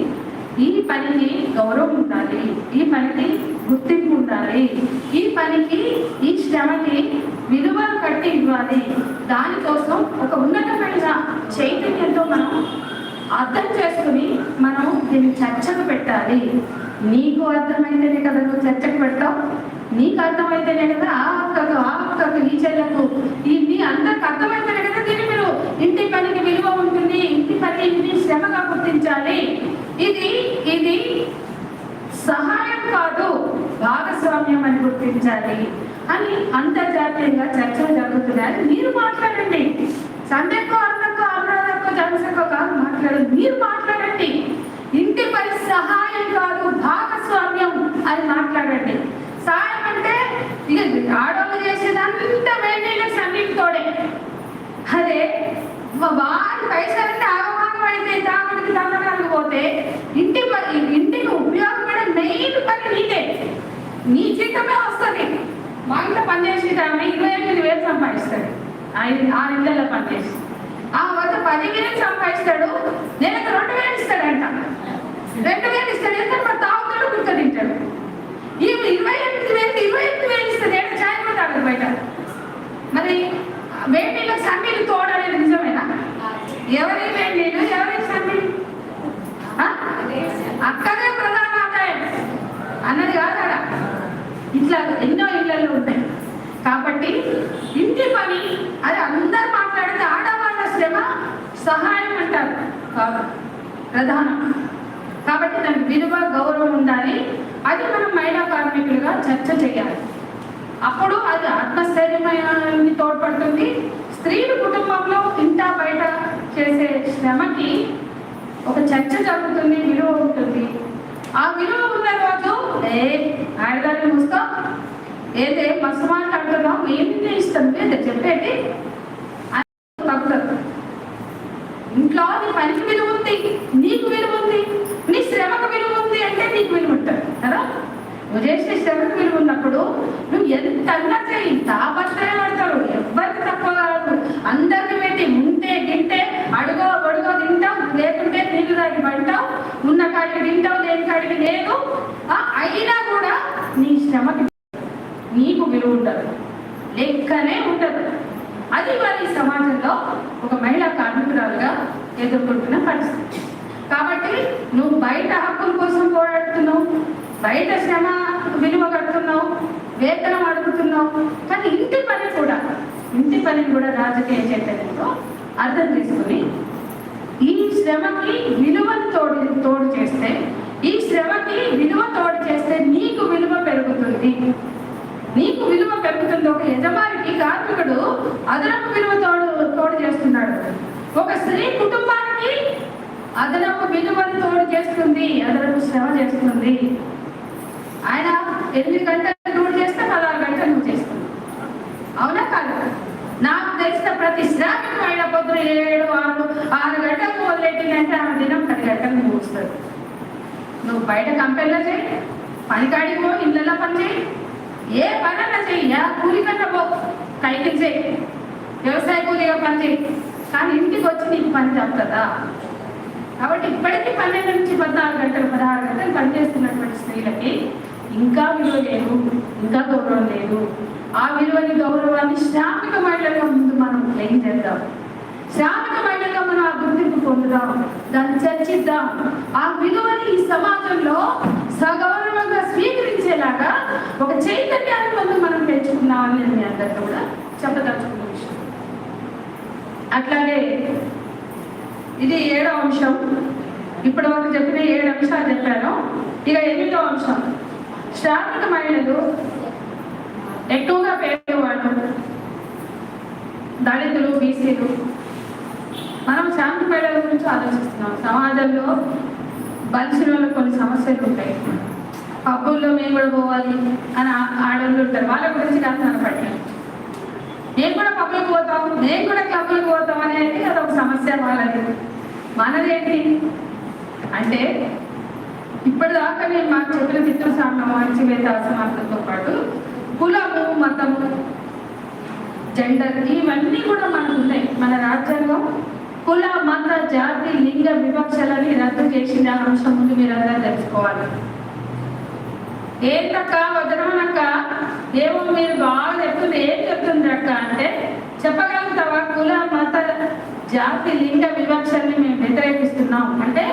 ఈ పనికి గౌరవం ఉండాలి, ఈ పనికి గుర్తింపు ఉండాలి, ఈ పనికి, ఈ శ్రమకి విలువలు కట్టి ఇవ్వాలి. దానికోసం ఒక ఉన్నతమైన చైతన్యంతో మనం అర్థం చేసుకుని మనం దీన్ని చర్చకు పెట్టాలి. నీకు అర్థమైతేనే కదా నువ్వు చర్చకు పెడతావు, నీకు అర్థమైతేనే కదా ఆ అక్కకు ఈ చెల్లకు ఇది అందరికి అర్థమైతేనే కదా దీన్ని మీరు ఇంటి పనికి విలువ ఉంటుంది, ఇంటి పని ఇది శ్రమగా గుర్తించాలి. ఇది సహాయం కాదు, భాగస్వామ్యం అని గుర్తించాలి అని అంతర్జాతీయంగా చర్చలు జరుగుతున్నాయి. మీరు మాట్లాడండి, సంధ్యకో అన్నకో అనురాధకో జనసకో కాదు మాట్లాడండి, మీరు మాట్లాడండి. ఇంటి పని సహాయం కాదు, భాగస్వామ్యం అని మాట్లాడండి. సహాయం అంటే ఇక ఆడవాళ్ళు చేసేదంతా వేడినీళ్ళకి అన్నింటితోడే. అదే వారి పైసలంటే అవమానం అయితే తాగుడికి దండకాలకు పోతే ఇంటికి ఉపయోగపడే మెయిన్ పని నీదే, నీ జీతమే వస్తుంది. మా ఇంట్లో పనిచేసి 28,000 సంపాదిస్తాడు, 6 నెలల్లో పనిచేసి. ఆ వద్ద 10,000 సంపాదిస్తాడు, నెలకు 2,000 ఇస్తాడంట. 2,000 ఇస్తాడు, ఎందుకంటే మరి తాగుతాడు, గుర్తు తింటాడు. ఈ 28,000 ఇస్తాడు, ఛాయ్ కూడా తాగదు బయట. మరి వేడి నీళ్ళకి సన్నీళ్ళు తోడనేది నిజమేనా? ఎవరి వేడి నీళ్ళు, ఎవరికి సన్నీళ్ళు? అక్కడే ప్రధాన ఆదాయం అన్నది కాదా? ఇట్లా ఎన్నో ఇళ్లలో ఉంటాయి. కాబట్టి ఇంటి పని అది అందరు మాట్లాడితే ఆడవాళ్ళ శ్రమ సహాయం అంటారు కాదు, ప్రధానం. కాబట్టి దానికి విలువ, గౌరవం ఉండాలి. అది మనం మహిళా కార్మికులుగా చర్చ చేయాలి. అప్పుడు అది ఆత్మస్థైర్యాన్ని తోడ్పడుతుంది. స్త్రీలు కుటుంబంలో ఇంట బయట చేసే శ్రమకి ఒక చర్చ జరుగుతుంది, విలువ ఉంటుంది. ఆ విలువ ఉన్న రోజు ఆడదాన్ని చూస్తాం, ఏదే మస్తు మాట్లాడుతున్నాం, ఏమి ఇష్టం లేదా చెప్పేది తగ్గుతుంది. ఇంట్లో నీ పనికి విలువ ఉంది, నీకు విలువ ఉంది, నీ శ్రమకు విలువ ఉంది అంటే నీకు విలువ ఉంటుంది కదా. నువ్వు చేసే శ్రమకు విలువ ఉన్నప్పుడు నువ్వు ఎంత అన్నా చేయి, తాపత్రయం పడతావు, ఎవరికి తక్కువ కాదు. అందరిని పెట్టి ఉంటే గింటే అడుగో బడుగో తింటావు, లేకుంటే నీళ్ళు తాగి పడతావు, ఉన్న కాడికి తింటావు, లేని కాడికి లేదు. అయినా కూడా నీ శ్రమకి నీకు విలువ ఉండదు, లెక్కనే ఉండదు. అది వారి సమాజంలో ఒక మహిళా కార్మికురాలుగా ఎదుర్కొంటున్న పరిస్థితి. కాబట్టి నువ్వు బయట హక్కుల కోసం పోరాడుతున్నావు, బయట శ్రమ విలువ కడుతున్నావు, వేతనం అడుగుతున్నావు, కానీ ఇంటి పని కూడా రాజకీయ చైతన్యంతో అర్థం చేసుకుని ఈ శ్రమకి విలువను తోడు చేస్తే ఈ శ్రమకి విలువ తోడు చేస్తే నీకు విలువ పెరుగుతుంది. నీకు విలువ పెరుగుతుంది. ఒక యజమానికి కార్మికుడు అదనపు విలువ తోడు చేస్తున్నాడు. ఒక స్త్రీ కుటుంబానికి అదనపు విలువను తోడు చేస్తుంది, అదనపు శ్రమ చేస్తుంది. ఆయన 8 గంటలు తోడు చేస్తే 16 గంటలు నువ్వు చేస్తుంది. అవునా కాదు? నాకు తెలిసిన ప్రతి శ్రామికమైన పొద్దున 7-6 గంటలకు మొదలెట్టిందంటే ఆమె దినం 10 గంటలకు ముగుస్తుంది. నువ్వు బయట కంపెనీలో చేయి, పనికాడికి పో, ఇళ్ళల్లో పని చేయి, ఏ పనన్నా చెయ్యి, కూలి కన్నా పో, కైకిల్ చేయి, వ్యవసాయ కూలిగా పని చేయి, కానీ ఇంటికి వచ్చి నీకు పని చెప్తుందా? కాబట్టి ఇప్పటికీ 12 నుంచి 14 గంటలు 16 గంటలు పనిచేస్తున్నటువంటి స్త్రీలకి ఇంకా విలువ లేదు, ఇంకా గౌరవం లేదు. ఆ విలువని గౌరవాన్ని శ్రామిక మహిళలుగా ముందు మనం క్లెయిమ్ చేద్దాం. శ్రామిక మహిళలుగా మనం ఆ గుర్తింపు పొందుదాం, దాన్ని చర్చిద్దాం. ఆ విలువని ఈ సమాజంలో సగౌరవంగా స్వీకరించేలాగా ఒక చైతన్యాన్ని మనం పెంచుకున్నామని నేను మీ అందరితో కూడా చెప్పదలుచుకున్న విషయం. అట్లాగే ఇది 7వ అంశం. ఇప్పటి వరకు చెప్పిన 7 అంశాలు చెప్పాను. ఇక 8వ అంశం, శ్రామిక మహిళలు ఎక్కువగా పేదవాళ్ళు, దళితులు, బీసీలు. మనం శ్రామిక మహిళల గురించి ఆలోచిస్తున్నాం. సమాజంలో బలిసిన కొన్ని సమస్యలు ఉంటాయి. పబ్బుల్లో మేము కూడా పోవాలి అని ఆడవాళ్ళు ఉంటారు, వాళ్ళ గురించి కాస్త పట్టాను. నేను కూడా పబ్బులకు పోతాం, నేను కూడా క్లబ్లకు పోతాం అనేది అదొక సమస్య వాళ్ళది. మనదేంటి అంటే ఇప్పటిదాకా నేను మాకు చెప్పిన పితృసాంగం, అణచివేత, అసమానతతో పాటు కులము, మతము, జెండర్ ఇవన్నీ కూడా మనకు ఉన్నాయి. మన రాజ్యాంగం కుల, మత, జాతి, లింగ వివక్షలని రద్దు చేసిన అంశం ముందు మీరందరూ తెలుసుకోవాలి. ఏంటక్క వదనమనక్క, ఏమో మీరు బాగా చెప్తుంది, ఏం చెప్తుంది అక్క అంటే చెప్పగలుగుతావా? కుల, మత, జాతి, లింగ వివక్షల్ని మేము వ్యతిరేకిస్తున్నాం అంటే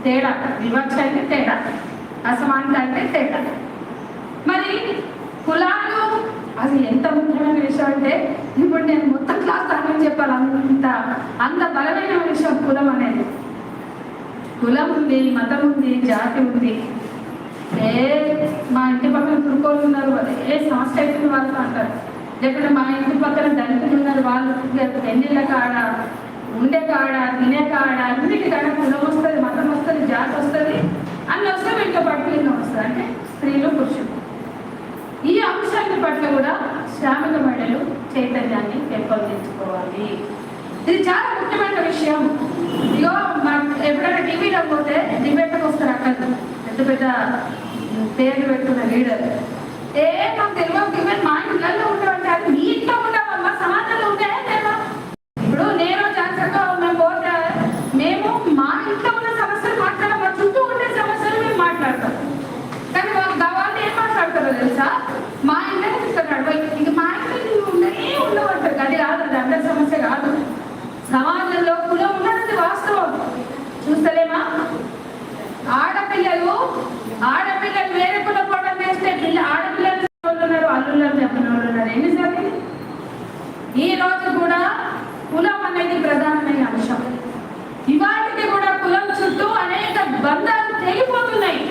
తేడా. వివక్ష అంటే తేడా, అసమానత అంటే తేడా. మరి కులాలు అది ఎంత ముఖ్యమైన విషయం అంటే ఇప్పుడు నేను మొత్తం క్లాస్ అని చెప్పాలి. అంత బలమైన విషయం కులం అనేది. కులం ఉంది, మతం ఉంది, జాతి ఉంది. మా ఇంటి పక్కన తురుకోలు ఉన్నారు, ఏ సమస్య అయితే వాళ్ళు అంటారు. లేకపోతే మా ఇంటి పక్కన దళితులు ఉన్నారు, వాళ్ళు పెళ్లిళ్ళ కాడ, ఉండే కాడ, తినే కాడ, అన్నిటి కాడ కులం వస్తుంది, మతం వస్తుంది, జాతి వస్తుంది, అన్నీ వస్తే ఇంట్లో పట్టుకుని వస్తుంది. అంటే స్త్రీలు, పురుషులు. ఈ అంశాన్ని పట్ల కూడా శ్రామిక మహిళలు చైతన్యాన్ని పెంపొందించుకోవాలి. ఇది చాలా ముఖ్యమైన విషయం. ఇగో ఎప్పుడైనా టీవీలో పోతే డిబేట్కి వస్తారు అక్కడ పెద్ద పెద్ద పేర్లు పెట్టుకున్న లీడర్. మాకు తెలియదు, మా ఇళ్ళల్లో ఉండవంటే అది మీ ఇంట్లో ఉండవమ్మా, సమాజంలో ఉంటాయా లేవా? ఇప్పుడు నేను జాగ్రత్తగా మేము పోతే మేము మా ఇంట్లో ఉన్న సమస్యలు మాట్లాడాం, మా చుట్టూ ఉండే సమస్యలు మేము మాట్లాడతాం. కానీ వాళ్ళు ఏం మాట్లాడతారో తెలుసా? మా ఇంట్లో ఇస్తున్నాడు, ఇంక మా ఇంట్లో ఉండవంటారు. అది కాదు, అది అందరి సమస్య కాదు. సమాజంలో కులం ఉన్నది వాస్తవం. చూస్తలేమా? ఆడపిల్లలు వేరే కులం పోవడం చేస్తే ఆడపిల్లలు ఉన్నారు, అల్లుళ్ళని చెప్పిన వాళ్ళు ఉన్నారు. ఎన్నిసార్లు ఈ రోజు కూడా కులం అనేది ప్రధానమైన అంశం. ఇవాటికి కూడా కులం చుట్టూ అనేక బంధాలు తెగిపోతున్నాయి.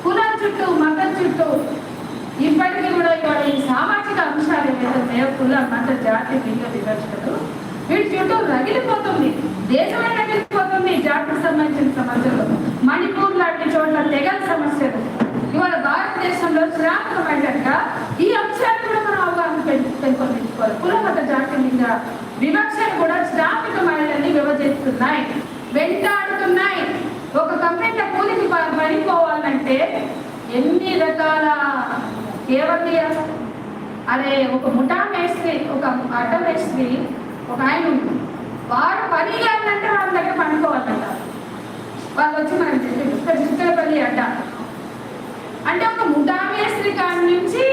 కులం చుట్టూ, మతం చుట్టూ ఇప్పటికీ కూడా ఇవాళ ఈ సామాజిక అంశాలు ఏదైతే కుల, మత, జాతి, లింగ వివక్షలు వీటి చుట్టూ రగిలిపోతుంది. దేశమే రగిలిపోతుంది. జాతికి సంబంధించిన సమస్యలు, మణిపూర్ లాంటి చోట్ల తెగల సమస్యలు. ఇవాళ భారతదేశంలో శ్రామిక మహిళగా ఈ అంశాన్ని కూడా మనం అవగాహన పెంపొందించుకోవాలి. కుల, మత, జాతి, లింగ వివక్షలు కూడా శ్రామిక మహిళల్ని విభజిస్తున్నాయి, వెంటాడుతున్నాయి. ఒక కంపెనీలో కూలికి పడిపోవాలంటే ఎన్ని రకాల అదే ఒక ముఠా మేస్త్రి, ఒక అడ్డ మేస్త్రి, ఒక ఆయన వాడు పని కాదంటే వాళ్ళ దగ్గర పనుకోవాలంట. వాళ్ళు వచ్చి మనకి చిత్తలపల్లి అడ్డ అంటే ఒక ముఠా మేస్త్రి కాడి నుంచి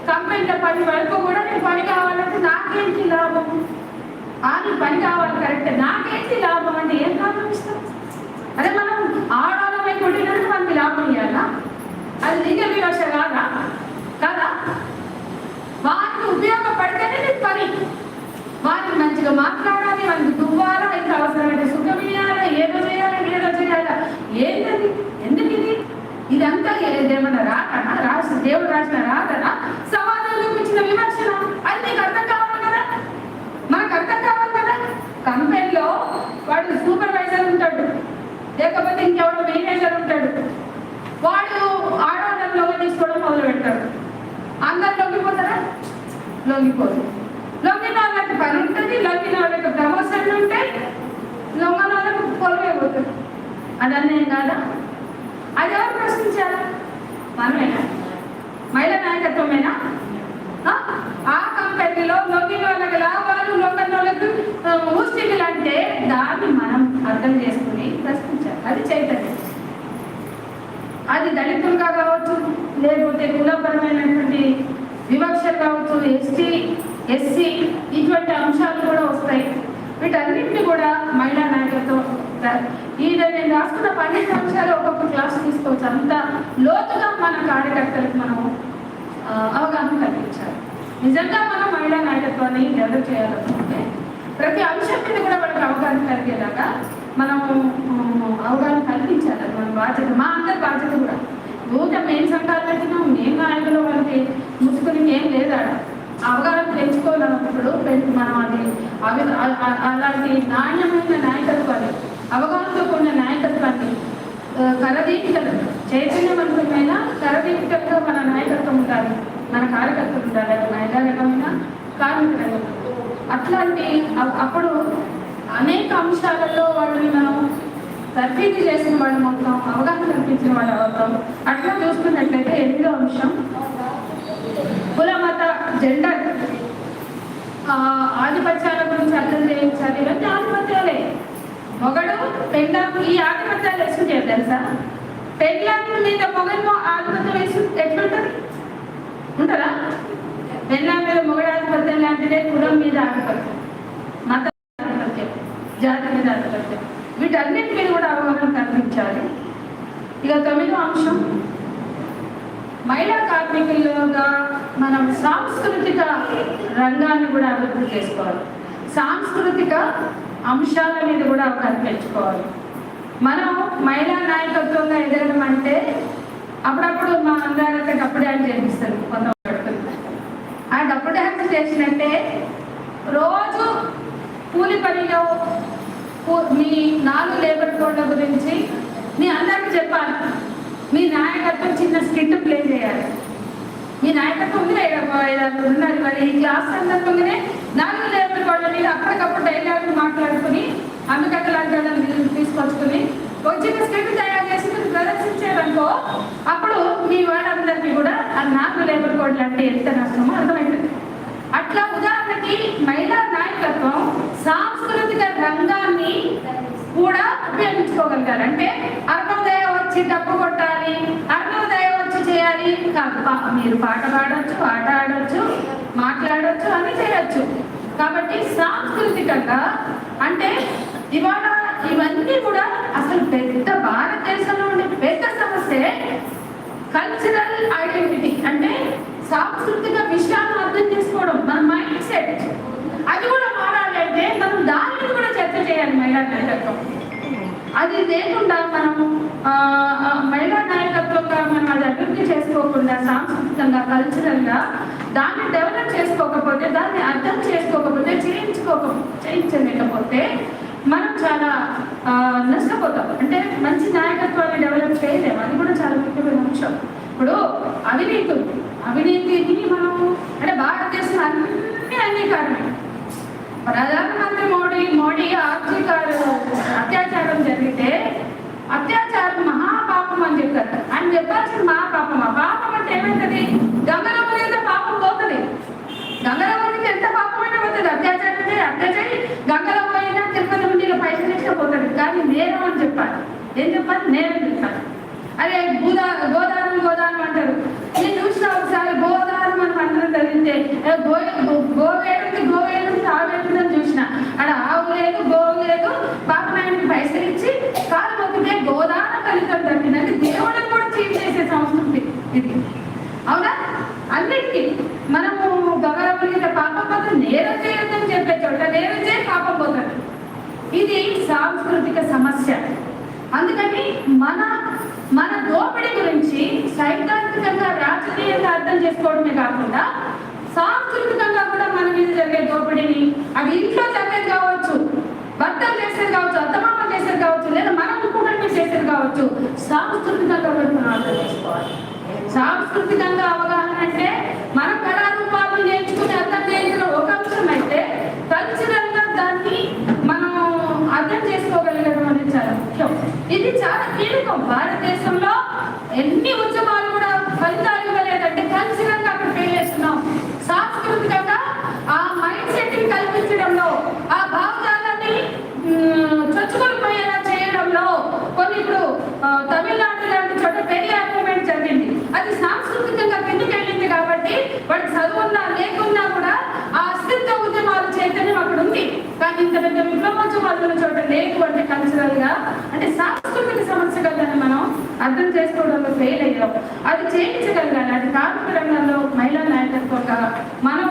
కంపెనీలో పని వరకు కూడా నేను పని కావాలంటే నాకేంటి లాభం? నీ పని కావాలి కరెక్ట్, నాకేంటి లాభం అంటే ఏం లాభం ఇస్తాం? అదే మనం ఆడవాళ్ళమై కొట్టినట్టు మనకి లాభం ఇవ్వాలా? అది లింగ వివక్ష కాదా? కదా? వారికి ఉపయోగపడితేనే నీకు పని. వారిని మంచిగా మాట్లాడాలి, వారికి దువ్వాలా, ఇంకా అవసరమైతే సుఖం ఇవ్వాలా, ఏదో చేయాలి, ఏదో చేయాలా. ఏంటది? ఎందుకు ఇది? రాసినారా కదా, సమాజం చూపించిన విమర్శన, అది నీకు అర్థం కావాలి కదా, మనకు అర్థం కావాలి కదా. కంపెనీలో వాడు సూపర్వైజర్ ఉంటాడు, లేకపోతే ఇంకెవడో మేనేజర్ ఉంటాడు, వాడు ఆడవాళ్ళలో తీసుకోవడం మొదలు పెడతాడు. అందరు లొంగిపోతారా? లొంగిపోదు. లొంగిన వాళ్ళకి పని ఉంటుంది, లొంగిన వాళ్ళకి ప్రమోషన్లు ఉంటాయి, లొంగన వాళ్ళకి పొలమే పోతుంది. అదన్నీ కాదా? అది ఎవరు ప్రశ్నించారా? మనమేనా? మహిళా నాయకత్వమేనా? ఆ కంపెనీలో లొంగిన వాళ్ళకి లాభాలు, లొంగన వాళ్ళకి ఊస్టికలు అంటే దాన్ని మనం అర్థం చేసుకుని ప్రశ్నించాలి. అది చైతన్యం. అది దళితులుగా కావచ్చు, లేకపోతే కులపరమైనటువంటి వివక్షలు కావచ్చు, ఎస్టీ ఎస్సీ ఇటువంటి అంశాలు కూడా వస్తాయి. వీటన్నింటినీ కూడా మహిళా నాయకత్వం నేను రాసుకున్న 12 అంశాలు ఒక్కొక్క క్లాస్ తీసుకోవచ్చు. అంత లోతుగా మన కార్యకర్తలకు మనం అవగాహన కల్పించాలి. నిజంగా మనం మహిళా నాయకత్వాన్ని డెవలప్ చేయాలనుకుంటే ప్రతి అంశం మీద కూడా వాళ్ళకి అవగాహన కలిగేలాగా మనం అవగాహన కల్పించాలి. మన బాధ్యత, మా అందరి బాధ్యత కూడా. ఊట మేము సంఘాలు పెట్టినాం, మేము నాయకులు వాళ్ళకి ముసుకుని ఏం లేదా, అవగాహన పెంచుకోవాలన్నప్పుడు మనం అది అలాంటి నాణ్యమైన నాయకత్వాన్ని, అవగాహనతో కూడిన నాయకత్వాన్ని కరదీపికలు, చైతన్యవంతమైన కరదీపికలుగా మన నాయకత్వం ఉండాలి, మన కార్యకర్తలు ఉండాలి. అది మహిళా రకమైన, కార్మిక రంగం. అట్లాంటి అప్పుడు అనేక అంశాలలో వాళ్ళని మనం తర్ఫీదు చేసిన వాళ్ళు మొత్తం, అవగాహన కల్పించిన వాళ్ళు అవుతాం. అట్లా చూసుకున్నట్లయితే 8వ అంశం కుల మత జెండర్ ఆధిపత్యాల గురించి అర్థం చేయించాలి. ఇవన్నీ ఆధిపత్యాలే. మొగడు పెండ్లాం ఈ ఆధిపత్యాలు వేసుకుంటారు తెలుసా? పెండ్లాం మీద మొగడు ఆధిపత్యం వేసు ఎట్లుంటుంది? ఉంటుందా? పెండ్లాం మీద మొగడు ఆధిపత్యం లాంటిదే కులం మీద ఆధిపత్యం, మత ఆధిపత్యం, జాతి మీద ఆధిపత్యం. వీటన్నిటి మీద కూడా అవగాహన కల్పించాలి. ఇక 9వ అంశం మహిళా కార్మికులుగా మనం సాంస్కృతిక రంగాన్ని కూడా అభివృద్ధి చేసుకోవాలి. సాంస్కృతిక అంశాల మీద కూడా అవగాహన పెంచుకోవాలి. మనం మహిళా నాయకత్వంగా ఎదగడం అంటే అప్పుడప్పుడు మా అందరికీ డప్పు డ్యాన్స్ చేపిస్తారు కొంతమంది. ఆ డప్పు డ్యాన్స్ చేసినట్టే రోజు కూలి పనిలో మీ 4 లేబర్ కోడ్ల గురించి మీ అందరికీ చెప్పాలి. మీ నాయకత్వం చిన్న స్కిట్ ప్లే చేయాలి. మీ నాయకత్వం ఉంది, ఉన్నారు. మరి ఈ క్లాస్ సందర్భంగానే 4 లేబర్ కోడ్ల మీద అప్పటికప్పుడు డైలాగులు మాట్లాడుకుని అందుకలాంటి తీసుకొచ్చుకుని ఒక చిన్న స్కిట్ తయారు చేసి ప్రదర్శించారనుకో, అప్పుడు మీ వాళ్ళందరికీ కూడా ఆ 4 లేబర్ కోడ్లు అంటే ఎంత నష్టమో అర్థమవుతుంది. అట్లా ఉదాహరణకి మహిళా నాయకత్వం సాంస్కృతిక రంగాన్ని కూడా ఉపయోగించుకోగలుగుతారు. అంటే అరుణోదయ వచ్చి డబ్బు కొట్టాలి, అరుణోదయ వచ్చి చేయాలి కాదు. మీరు పాట పాడవచ్చు, ఆట ఆడవచ్చు, మాట్లాడవచ్చు, అని చేయొచ్చు. కాబట్టి సాంస్కృతికంగా అంటే ఇవాళ ఇవన్నీ కూడా అసలు పెద్ద భారతదేశంలో ఉండే పెద్ద సమస్య కల్చరల్ ఐడెంటిటీ. అంటే సాంస్కృతిక విషయాలను అర్థం చేసుకోవడం, మన మైండ్ సెట్ అది కూడా మారాలి. అంటే మనం దానిని కూడా చర్చ చేయాలి మహిళా నాయకత్వం. అది లేకుండా మనము మహిళా నాయకత్వంగా మనం అది అభివృద్ధి చేసుకోకుండా సాంస్కృతికంగా కల్చరల్గా దాన్ని డెవలప్ చేసుకోకపోతే, దాన్ని అర్థం చేసుకోకపోతే, చేయించలేకపోతే మనం చాలా నష్టపోతాం. అంటే మంచి నాయకత్వాన్ని డెవలప్ చేయలేము. అది కూడా చాలా ముఖ్యమైన అంశం. ఇప్పుడు అవినీతిని మనము అంటే భారతదేశం అన్ని కారణం. ప్రధానమంత్రి మోడీ అత్యాచారం జరిగితే అత్యాచారం మహాపాపం అని చెప్తారు. ఆయన చెప్పాల్సిన మహాపాపం. ఆ పాపం అంటే ఏమైతుంది? గంగలో మునిగితే పాపం పోతుంది. గంగలో మునిగితే ఎంత పాపమైనా పోతుంది. అత్యాచారం గంగలో పోయినా తిరుపతి నుండి పైసలు ఇష్టపోతుంది. కానీ నేరం అని చెప్పాలి. ఏం చెప్పాలి? నేరం చెప్పాలి. అదే గోదానం అంటారు. నేను చూసిన ఒకసారి గోదానం అని మంత్రం జరిగితే గోవేడు ఆవేడుందని చూసిన. అక్కడ ఆవు లేదు, గోవు లేదు, పాపనాయనికి పైసలు ఇచ్చి కాలు మొక్కితే గోదాన ఫలితం దక్కిందంటే దేవుడిని కూడా చీట్ చేసే సంస్కృతి ఇది. అవునా? అన్నిటికీ మనము గౌరవం పాపం పోతే నేరం చేయొద్దని చెప్పే చోట నేరం చేసి పాపం పోతుంది. ఇది సాంస్కృతిక సమస్య. అందుకని మన మన దోపిడీ గురించి సైద్ధాంతికంగా రాజకీయంగా అర్థం చేసుకోవడమే కాకుండా సాంస్కృతికంగా కూడా మన మీద జరిగే దోపిడీని, అవి ఇంట్లో జరిగేది కావచ్చు, భర్తలు చేసేది కావచ్చు, అత్తమామ చేసేది కావచ్చు, లేదా మనం కుటుంబం చేసేది కావచ్చు, సాంస్కృతికంగా కూడా మనం అర్థం చేసుకోవాలి. సాంస్కృతికంగా అవగాహన అంటే మనం కళారూపాలను నేర్చుకుని అర్థం చేయించడం ఒక అంశం అయితే, కల్చరల్ గా దాన్ని మనం అర్థం చేసుకోగలగడం అనేది చాలా ముఖ్యం. ఇది చాలా కీలకం. భారతదేశంలో ఎన్ని ఉద్యమాలు కూడా ఫలితాలు ఇవ్వలేదంటే కల్చరల్ గా అక్కడ ఫెయిల్ చేస్తున్నాం. సాంస్కృతికంగా ఆ మైండ్ సెట్ ని కల్పించడంలో, ఆ భావజాలాన్ని చొచ్చుకొనిపోయేలా చేయడంలో కొన్ని, ఇప్పుడు తమిళనాడు లాంటి చోట పెరియ మూవ్మెంట్ జరిగింది. అది సాంస్కృతికంగా కిందకి వెళ్ళింది కాబట్టి వాటి చదువున్నా లేకున్నా కూడా ఆ అస్తిత్వ ఉద్యమాలు చైతన్యం అక్కడ ఉంది. కానీ ఇంత పెద్ద విప్లవోద్యమాలు ఉన్న చోట లేదు. అంటే కల్చరల్ గా, అంటే సాంస్కృతిక సమస్య కదని మనం అర్థం చేసుకోవడంలో ఫెయిల్ అయ్యాం. అది చేయించగలగాలి. అది కార్మిక రంగంలో మహిళా నాయకత్వంగా మనం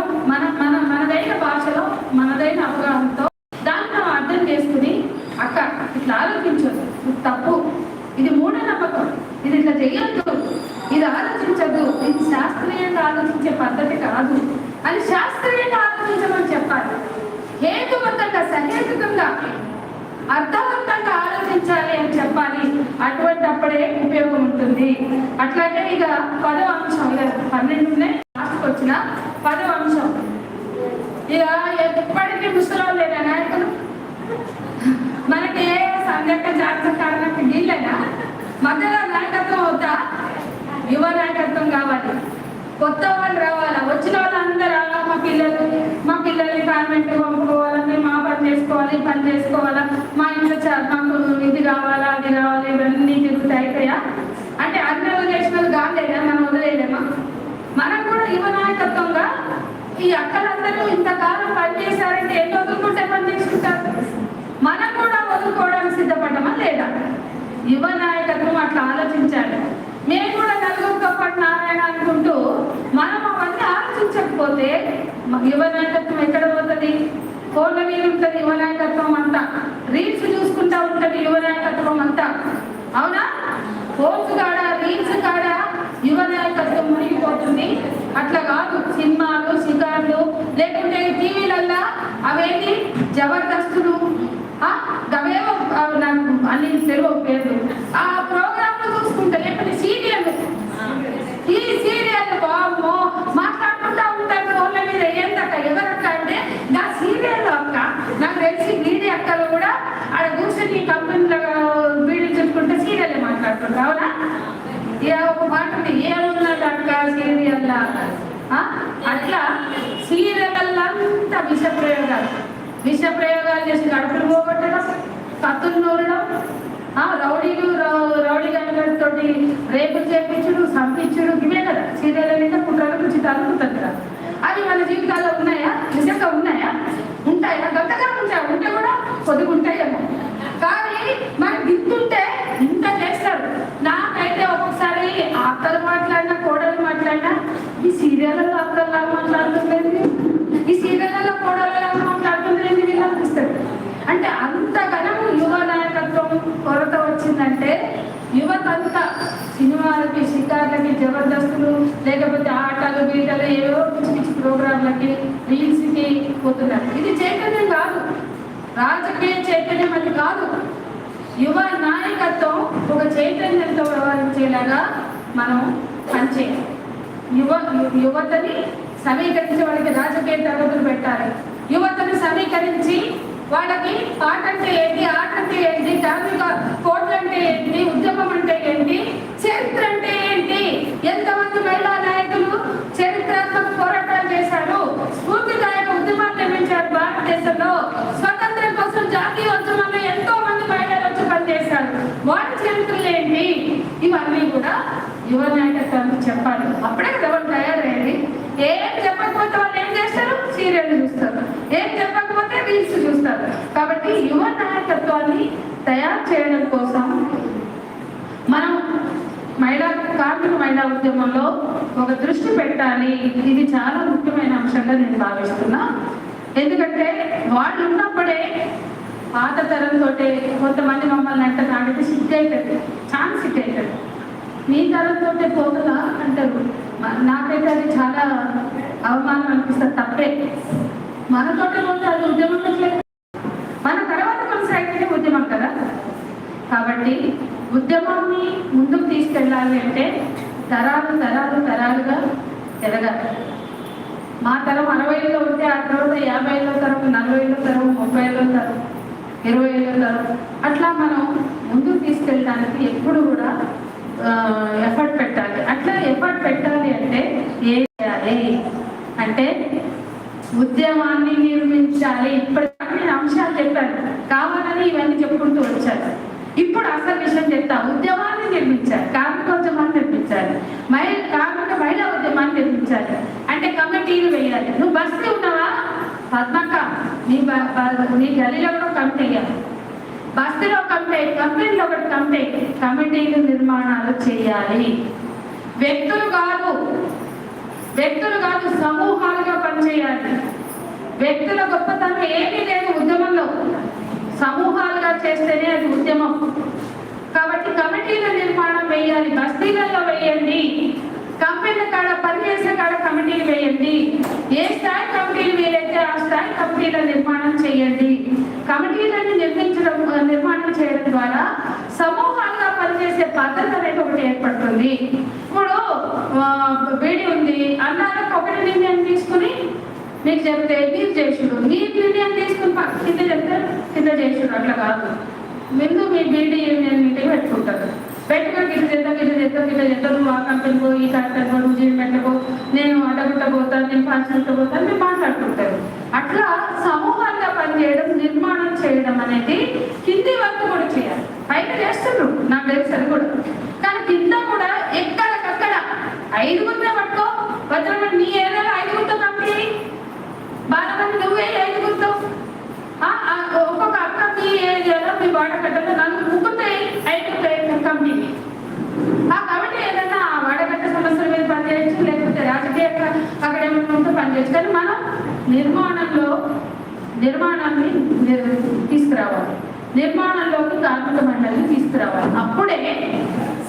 మనదైన భాషలో, మనదైన అవగాహనతో దాన్ని మనం అర్థం చేసుకుని, అక్క ఇట్లా ఆలోచించదు, తప్పు, ఇది మూఢనమ్మకం, ఇది ఇట్లా చెయ్యొద్దు, ఇది ఆలోచించద్దు, ఇది శాస్త్రీయంగా ఆలోచించే పద్ధతి కాదు అని శాస్త్రీయంగా ఆలోచించమని చెప్పాలి. హేతుబద్ధంగా, సహేతుకంగా, అర్థవంతంగా ఆలోచించాలి అని చెప్పాలి. అటువంటి అప్పుడే ఉపయోగం ఉంటుంది. అట్లాగే ఇక 10వ అంశం, ఇక 12 లాస్ట్కి వచ్చిన 10వ అంశం, ఇక ఎప్పటికీ ముసలి లేనా నాయకులు, మనకి ఏ సంఘటన జాతక కారణానికి వీళ్ళైనా మధ్యలో నాయకత్వం అవుతా, యువ నాయకత్వం కావాలి, కొత్త వాళ్ళు రావాలా, వచ్చిన వాళ్ళందరూ మా పిల్లల్ని కాన్వెంట్ పంపుకోవాలి, మేము మా పని చేసుకోవాలి, పని చేసుకోవాలా, మా ఇంట్లో మాకు ఇది కావాలా, అది కావాలి, ఇవన్నీ తిరుగుతాయితాయా అంటే అన్నలు చేసినది కాలేదా, మనం వదిలేదేమా? మనం కూడా యువ నాయకత్వంగా ఈ అక్కలందరూ ఇంతకాలం పనిచేశారంటే ఎన్ని వదులుకుంటే పని చేసుకుంటారు, మనం కూడా వదులుకోవడానికి సిద్ధపడ్డామా లేదా? యువ నాయకత్వం అట్లా ఆలోచించాలి. మేము కూడా నలుగురితో పాటు నారాయణ అనుకుంటూ మనం అవన్నీ ఆలోచించకపోతే యువ నాయకత్వం ఎక్కడ పోతుంది? ఫోన్ల మీద ఉంటుంది యువ నాయకత్వం అంతా, రీల్స్ చూసుకుంటా ఉంటుంది యువ నాయకత్వం అంతా, అవునా? ఫోన్స్ కాడ, రీల్స్ కాడ యువ నాయకత్వం మునిగిపోతుంది. అట్లా కాదు, సినిమాలు, షికార్లు, లేకుంటే టీవీలల్లా అవేంటి జబర్దస్తులు, అవేవో నాకు అన్ని తెలుగు పేర్లు, ఆ ప్రోగ్రాంలు చూసుకుంటే, లేకపోతే సీరియల్, ఈ సీరియల్ బాబో మాట్లాడుకుంటా ఉంటారు వాళ్ళ మీద. ఏంటక్క ఎవరక్క అంటే నా సీరియల్ అక్క, నాకు తెలిసి బీడీ అక్కలు కూడా ఆడ కూర్చొని కంపెనీలో బీడీ చూసుకుంటే సీరియల్ మాట్లాడుకుంటారు, అవునా? ఇక ఒక మాట ఉంది, ఏమున్నది అక్క సీరియల్లా, అట్లా సీరియల్లంతా విష ప్రయోగాలు చేసి గడుపులు పోగొట్టడం, కత్తులు నూరడం, రౌడీ గంగతో రేపులు చేపించుడు, సంపించుడు, ఇవే కదా సీరియల్ మీద కుట్రలు కుచితాలు ఉంటుంది కదా. అవి మన జీవితాల్లో ఉన్నాయా? నిజంగా ఉన్నాయా? ఉంటాయా? గంటగా ఉంటాయా? ఉంటే కూడా కొద్దిగా ఉంటాయేమో. కానీ మనకి గిద్దుంటే ఇంత చేస్తారు. నాకైతే ఒక్కొక్కసారి అక్కలు మాట్లాడినా, కోడలు మాట్లాడినా, ఈ సీరియల్లో అక్కల్లాగా మాట్లాడుతుంది, ఈ సీరియల్లో కోడలలాగా మాట్లాడుతుంది వీళ్ళు అనిపిస్తుంది. అంటే అంతగానము యువ నాయకత్వం కొరత వచ్చిందంటే యువతంతా సినిమాలకి, షికార్లకి, జబర్దస్తులు, లేకపోతే ఆటలు, బీటలు, ఏవో పిచ్చి పిచ్చి ప్రోగ్రాంలకి, రీల్స్కి పోతున్నారు. ఇది చైతన్యం కాదు, రాజకీయ చైతన్యం అది కాదు. యువ నాయకత్వం ఒక చైతన్యంతో వ్యవహరించేలాగా మనం పనిచేయాలి. యువతని సమీకరించి వాళ్ళకి రాజకీయ తరగతులు పెట్టాలి. యువతను సమీకరించి వాళ్ళకి పాట అంటే ఏంటి, ఆట అంటే ఏంటి, కార్మిక కోట్లు అంటే ఏంటి, ఉద్యమం అంటే ఏంటి, చరిత్ర అంటే ఏంటి, ఎంతమంది మహిళా నాయకులు చరిత్రాత్మక పోరాటాలు చేశారు, స్ఫూర్తిదాయక ఉద్యమాలు నిర్మించారు భారతదేశంలో, స్వతంత్రం కోసం జాతీయోద్యమంలో ఎంతో మంది మహిళలు వచ్చి పనిచేశారు, వాటి చరిత్రలు ఏంటి, ఇవన్నీ కూడా యువ నాయకత్వానికి చెప్పాలి. అప్పుడే కదా వాళ్ళు తయారయ్యేది. ఏం చెప్పకపోతే వాళ్ళు ఏం చేస్తారు? సీరియల్ చూస్తారు. ఏం చెప్పకపోతే రీల్స్ చూస్తారు. కాబట్టి యువ నాయకత్వాన్ని తయారు చేయడం కోసం మనం కార్మిక మహిళా ఉద్యమంలో ఒక దృష్టి పెట్టాలి. ఇది చాలా ముఖ్యమైన అంశంగా నేను భావిస్తున్నా. ఎందుకంటే వాళ్ళు ఉన్నప్పుడే పాత తరంతో కొంతమంది మమ్మల్ని అంటే నాకైతే సిగ్గు అవుతుంది, చాలా సిగ్గు అవుతుంది. మీ తరంతో పోతుందా అంటారు. నాకైతే అది చాలా అవమానం అనిపిస్తుంది, తప్పే. మనతోటే పోతే అది ఉద్యమం లేదు, మన తర్వాత కొనసాగితేనే ఉద్యమం కదా. కాబట్టి ఉద్యమాన్ని ముందుకు తీసుకెళ్ళాలి అంటే తరాలు తరాలు తరాలుగా ఎదగాలి. మా తరం 60లో ఉంటే ఆ తర్వాత 50లో తరం, 40లో తరం, 30లో తరం, 20లో తరం, అట్లా మనం ముందుకు తీసుకెళ్ళడానికి ఎప్పుడు కూడా ఎఫర్ట్ పెట్టాలి. అట్లా ఎఫర్ట్ పెట్టాలి అంటే ఏం చేయాలి అంటే ఉద్యమాన్ని నిర్మించాలి. ఇప్పటికీ నేను అంశాలు చెప్పాను, కావాలని ఇవన్నీ చెప్పుకుంటూ వచ్చాను. ఇప్పుడు అసలు విషయం చెప్తా. ఉద్యమాన్ని నిర్మించాలి, కార్మికోద్యమాన్ని నిర్మించాలి, కార్మిక మహిళా ఉద్యమాన్ని నిర్మించాలి. అంటే కమిటీలు వేయాలి. నువ్వు బస్తీ ఉన్నావా పద్మక్క, నీ గల్లీలో కూడా కమిటీ వేయాలి, బస్తీలో కమిటీ, కంపెనీలో ఒకటి కమిటీ, కమిటీలు నిర్మాణాలు చేయాలి. వ్యక్తులు కాదు సమూహాలుగా పనిచేయాలి. వ్యక్తుల గొప్పతనం ఏమీ లేదు ఉద్యమంలో, సమూహాలుగా చేస్తేనే అది ఉద్యమం. కాబట్టి కమిటీల నిర్మాణం వేయాలి, బస్తీలలో వేయండి, కంపెనీల కాడ పనిచేసే కాడ కమిటీలు వేయండి. ఏ స్థాయి కమిటీలు వీలైతే ఆ స్థాయి కమిటీల నిర్మాణం చేయండి. కమిటీలను నిర్మాణం చేయడం ద్వారా సమూహాలుగా పనిచేసే పద్ధతి అనేది ఒకటి ఏర్పడుతుంది. ఇప్పుడు వేడి ఉంది అన్నారకు ఒకటి నిర్ణయం తీసుకుని మీకు చెప్తే మీరు చేసుడు, మీరు నిర్ణయం తీసుకుని కింద చెప్తే కింద చేసుడు, అట్లా కాదు. ముందు మీ బీడీ యూనియన్ మీటింగ్ పెట్టుకుంటారు, పెట్టుకొని గిట్ల చేద్దాం నువ్వు ఆ కంపెనీకో ఈ కంపెనీకో నువ్వు జీవి పెట్టకో, నేను అడగుట్ట పోతాను, నేను పాల్చుకుంటూ పోతాను, మీరు మాట్లాడుకుంటారు. అట్లా సమూహాలుగా పనిచేయడం, నిర్మాణం చేయడం అనేది కింది వరకు కూడా చేయాలి. పైన చేస్తున్నారు నాకు తెలుసు అది కూడా, కానీ కింద కూడా ఎక్కడికక్కడ 5 పట్టుకో వజ్రమని నీ ఏరియాలో 5 కంపెనీ బాలమని నువ్వే 5 ఒక్కొక్క అక్క మీ ఏరియాలో మీ వాడకట్టలో 4 కంపెనీ. ఆ కమిటీ ఏదైనా వాడకట్ట సమస్యల మీద పనిచేయచ్చు, లేకపోతే రాజకీయ అక్కడ ఏమైనా ఉంటే పనిచేయచ్చు. కానీ మనం నిర్మాణాన్ని తీసుకురావాలి, నిర్మాణంలోకి కార్మిక మండలిని తీసుకురావాలి. అప్పుడే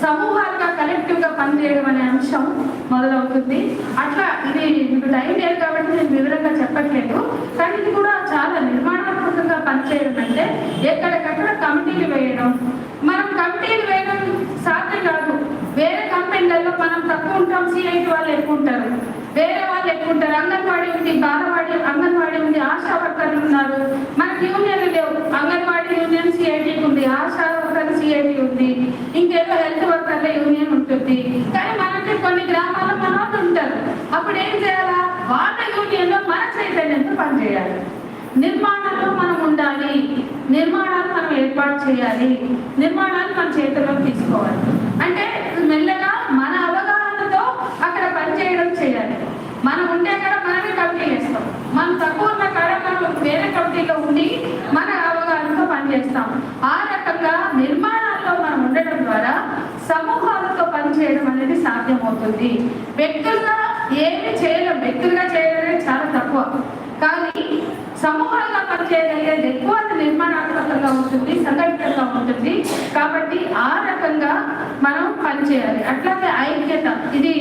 సమూహాలుగా కలెక్టివ్గా పనిచేయడం అనే అంశం మొదలవుతుంది. అట్లా ఇది మీకు టైం లేదు కాబట్టి నేను వివరంగా చెప్పట్లేదు, కానీ ఇది కూడా చాలా నిర్మాణాత్మకంగా పనిచేయడం అంటే ఎక్కడికక్కడ కమిటీలు వేయడం. మనం కమిటీలు వేయడం సాధ్యం కాదు. వేరే కంపెనీలలో మనం తక్కువ ఉంటాం, సిఐటి వాళ్ళు ఎక్కువ ఉంటారు, వేరే వాళ్ళు ఎక్కువ ఉంటారు. అంగన్వాడీ ఉంది, బాలవాడి అంగన్వాడీ ఉంది, ఆశా వర్కర్లు ఉన్నారు. మనకి యూనియన్లు లేవు, అంగన్వాడీ యూనియన్ సిఐటికి ఉంది, ఆశా వర్కర్ సిఐటి ఉంది, ఇంకేదో హెల్త్ వర్కర్ల యూనియన్ ఉంటుంది. కానీ మనకి కొన్ని గ్రామాల్లో మన వాళ్ళు ఉంటారు. అప్పుడు ఏం చేయాలా? వాళ్ళ యూనియన్లో మన చైతన్యంతో పనిచేయాలి. నిర్మాణంలో మనం ఉండాలి, నిర్మాణాలు మనం ఏర్పాటు చేయాలి, నిర్మాణాలు మన చేతుల్లోకి తీసుకోవాలి. అంటే మెల్లగా మన అవగాహనతో అక్కడ పనిచేయడం చేయాలి. మనం ఉంటే కాడ మనమే కమిటీ చేస్తాం, మనం తక్కువ ఉన్న కాడ మనం వేరే కమిటీలో ఉండి మన అవగాహనతో పనిచేస్తాం. ఆ రకంగా నిర్మాణాల్లో మనం ఉండడం ద్వారా సమూహాలతో పనిచేయడం అనేది సాధ్యమవుతుంది. వ్యక్తులుగా ఏమి చేయలేం, వ్యక్తులుగా చేయడం చాలా తక్కువ, కానీ సమూహాలుగా పనిచేయగలిగేది ఎక్కువ, నిర్మాణాత్మకంగా ఉంటుంది, సంఘటితంగా ఉంటుంది. కాబట్టి ఆ రకంగా మనం పనిచేయాలి. అట్లాగే ఐక్యత, ఇది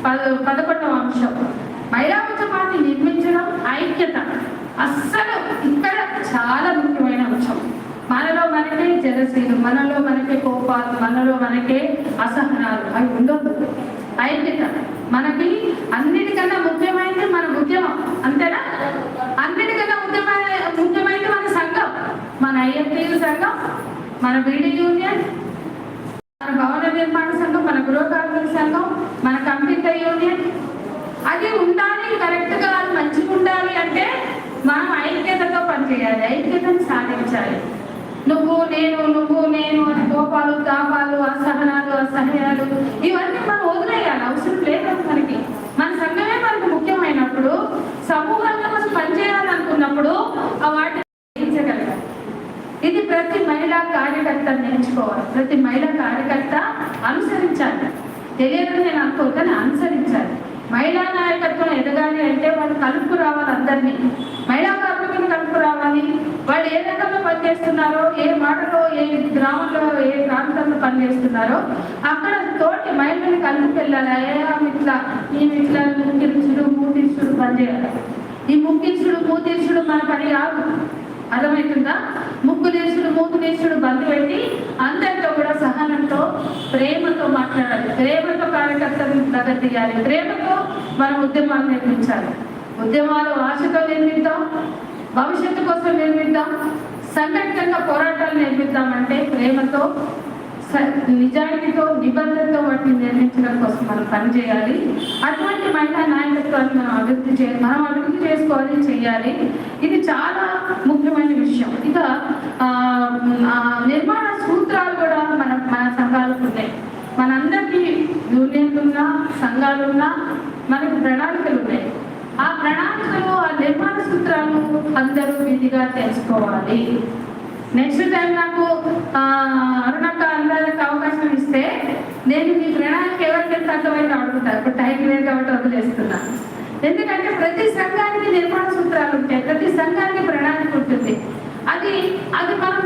11వ అంశం. మహిళా ఉద్యమాన్ని నిర్మించడం, ఐక్యత అస్సలు ఇక్కడ చాలా ముఖ్యమైన అంశం. మనలో మనకే జలసీలు, మనలో మనకే కోపాలు, మనలో మనకే అసహనాలు అవి ఉండొద్దు. ఐక్యత మనకి అన్నిటికన్నా ముఖ్యమైనది మన ఉద్యమం, అంతేనా? అన్నిటికన్నా ముఖ్యమైనది మన సంఘం, మన ఐఎఫ్టీయు సంఘం, మన బీడీ యూనియన్, మన భవన నిర్మాణ సంఘం, మన గృహ కార్మిక సంఘం, మన కంప్యూటర్ యూనియన్. అది ఉండాలి, కరెక్ట్గా అది మంచిగా ఉండాలి అంటే మనం ఐక్యతతో పనిచేయాలి, ఐక్యతను సాధించాలి. నువ్వు నేను అని కోపాలు, తాపాలు, అసహనాలు, అసహ్యాలు ఇవన్నీ మనం వదిలేయాలి, అవసరం లేదు మనకి. మన సంఘమే మనకు ముఖ్యమైనప్పుడు, సమూహంగా మనం పనిచేయాలనుకున్నప్పుడు ఆ వాటిని గ్రహించగలగాలి. ఇది ప్రతి మహిళా కార్యకర్త నేర్చుకోవాలి, ప్రతి మహిళా కార్యకర్త అనుసరించాలి. తెలియదని నేను అనుకోగానే అనుసరించాలి. మహిళా నాయకత్వం ఎదగాలి అంటే వాళ్ళు కలుపు రావాలి, అందరినీ మహిళా కార్మికులు కలుపు రావాలి, వాళ్ళు ఏ రంగంలో పనిచేస్తున్నారో, ఏ మాటలో, ఏ గ్రామంలో, ఏ ప్రాంతంలో పనిచేస్తున్నారో అక్కడ తోటి మహిళలు కలిసి వెళ్ళాలి. ఇట్లా ఇట్లా ముక్కించుడు మూతించుడు పనిచేయాలి. ఈ ముక్కించుడు మూతించుడు మన పని కాదు, అర్థమవుతుందా? ముక్కు తీసుడు మూకు తీసుడు బంద్ పెట్టి అందరితో కూడా సహనంతో ప్రేమతో మాట్లాడాలి, ప్రేమతో కార్యకర్తలను ప్రగతియాలి, ప్రేమతో మనం ఉద్యమాలు నిర్మించాలి. ఉద్యమాలు ఆశతో నిర్మిద్దాం, భవిష్యత్తు కోసం నిర్మిద్దాం, సంఘటితంగా పోరాటాలు నిర్మిద్దామంటే ప్రేమతో నిజాయితీతో నిబంధనతో వాటిని నిర్మించడం కోసం మనం పనిచేయాలి. అటువంటి మహిళా నాయకత్వాన్ని మనం అభివృద్ధి చేసుకోవాలి, చేయాలి. ఇది చాలా ముఖ్యమైన విషయం. ఇక నిర్మాణ సూత్రాలు కూడా మన సంఘాలకు ఉన్నాయి. మనందరికీ యూనియన్లు ఉన్నా, సంఘాలు ఉన్నా, మనకు ప్రణాళికలు ఉన్నాయి. ఆ ప్రణాళికలు, ఆ నిర్మాణ సూత్రాలు అందరూ విధిగా తెలుసుకోవాలి. నెక్స్ట్ టైం నాకు అరుణక్క అందరికి అవకాశం ఇస్తే నేను మీ ప్రణాళిక ఎవరికైతే అర్థమైనా అడుగుతాను. ఇప్పుడు టైం లేదు కాబట్టి వదిలేస్తున్నా. ఎందుకంటే ప్రతి సంఘానికి నిర్మాణ సూత్రాలు ఉంటాయి, ప్రతి సంఘానికి ప్రణాళిక ఉంటుంది. అది మనం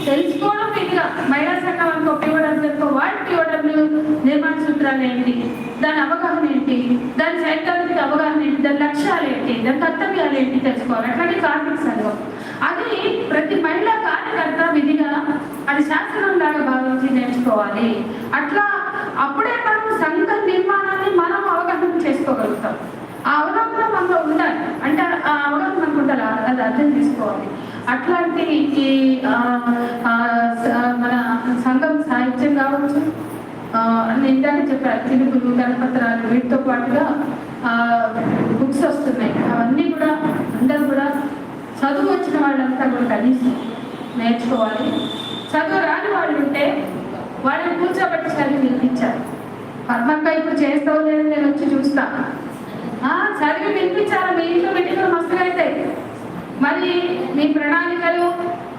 తెలుసుకోవడం విధిగా. మహిళా సంఘం అనుకో పిఓడబ్ల్యూకో వాళ్ళ పిఓడబ్ల్యూ నిర్మాణ సూత్రాలు ఏంటి, దాని అవగాహన ఏంటి, దాని సైద్ధాంతిక అవగాహన ఏంటి, దాని లక్ష్యాలు ఏంటి, దాని కర్తవ్యాలు ఏంటి తెలుసుకోవాలి. అట్లాగే కార్మిక సంఘం అది ప్రతి మహిళా కార్యకర్త విధిగా అది శాస్త్రం లాగా భావించి నేర్చుకోవాలి. అట్లా అప్పుడే మనం సంఘ నిర్మాణాన్ని మనం అవగాహన చేసుకోగలుగుతాం. ఆ అవగాహన మనలో ఉండాలి. అంటే ఆ అవగాహన మనకు ఉండాలి, అది అర్థం చేసుకోవాలి. అట్లాంటి మన సంఘం సాహిత్యం కావచ్చు, నేను ఇందాక చెప్పాను పిలుపులు, కరపత్రాలు, వీటితో పాటుగా బుక్స్ వస్తున్నాయి. అవన్నీ కూడా అందరూ కూడా చదువు వచ్చిన వాళ్ళంతా కూడా కనీసం నేర్చుకోవాలి. చదువు రాని వాళ్ళు ఉంటే వాళ్ళని కూర్చోబెట్టి చదివి వినిపించాలి. పద్మక్క ఇప్పుడు చేస్తావు లేదు, నేను వచ్చి చూస్తా. చదివి వినిపించాలి. మీ ఇంట్లో మీటింగ్లు మస్తుగా అవుతాయి. మరి మీ ప్రణాళికలు,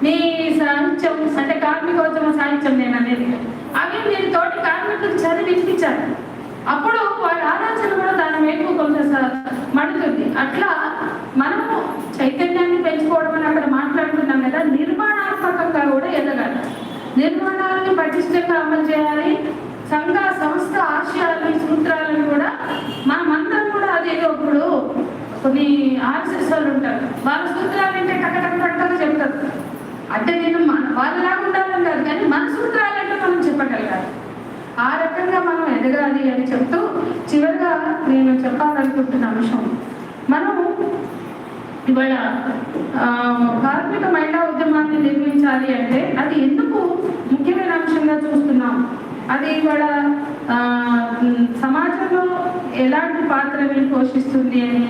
మీ సాహిత్యం అంటే కార్మికోద్యమ సాహిత్యం నేను అనేది, అవి మీరు తోటి కార్మికులకు చదివి వినిపించాలి. అప్పుడు వాళ్ళ ఆలోచన కూడా దాని వైపు కొంత మడుతుంది. అట్లా మనము చైతన్యాన్ని పెంచుకోవడం అని అక్కడ మాట్లాడుతున్నాం కదా, నిర్మాణాత్మకంగా కూడా ఎదగాలి. నిర్మాణాలను పటిష్టంగా అమలు చేయాలి. సంఘ సంస్థ ఆశయాలని, సూత్రాలను కూడా మనమందరం కూడా అదేదో ఇప్పుడు కొన్ని ఆర్ఎస్ఎస్ వాళ్ళు ఉంటారు, వాళ్ళ సూత్రాలు అంటే టక్కటక్కగా చెప్తారు. అంటే నేను వాళ్ళలాగా ఉండాలని కాదు, కానీ మన సూత్రాలంటే మనం చెప్పగలగాలి. ఆ రకంగా మనం ఎదగాలి అని చెప్తూ చివరిగా నేను చెప్పాలనుకుంటున్న అంశం, మనం ఇవాళ కార్మిక మహిళా ఉద్యమాన్ని నిర్మించాలి అంటే అది ఎందుకు ముఖ్యమైన అంశంగా చూస్తున్నాం. అది ఇవాళ సమాజంలో ఎలాంటి పాత్రని పోషిస్తుంది అని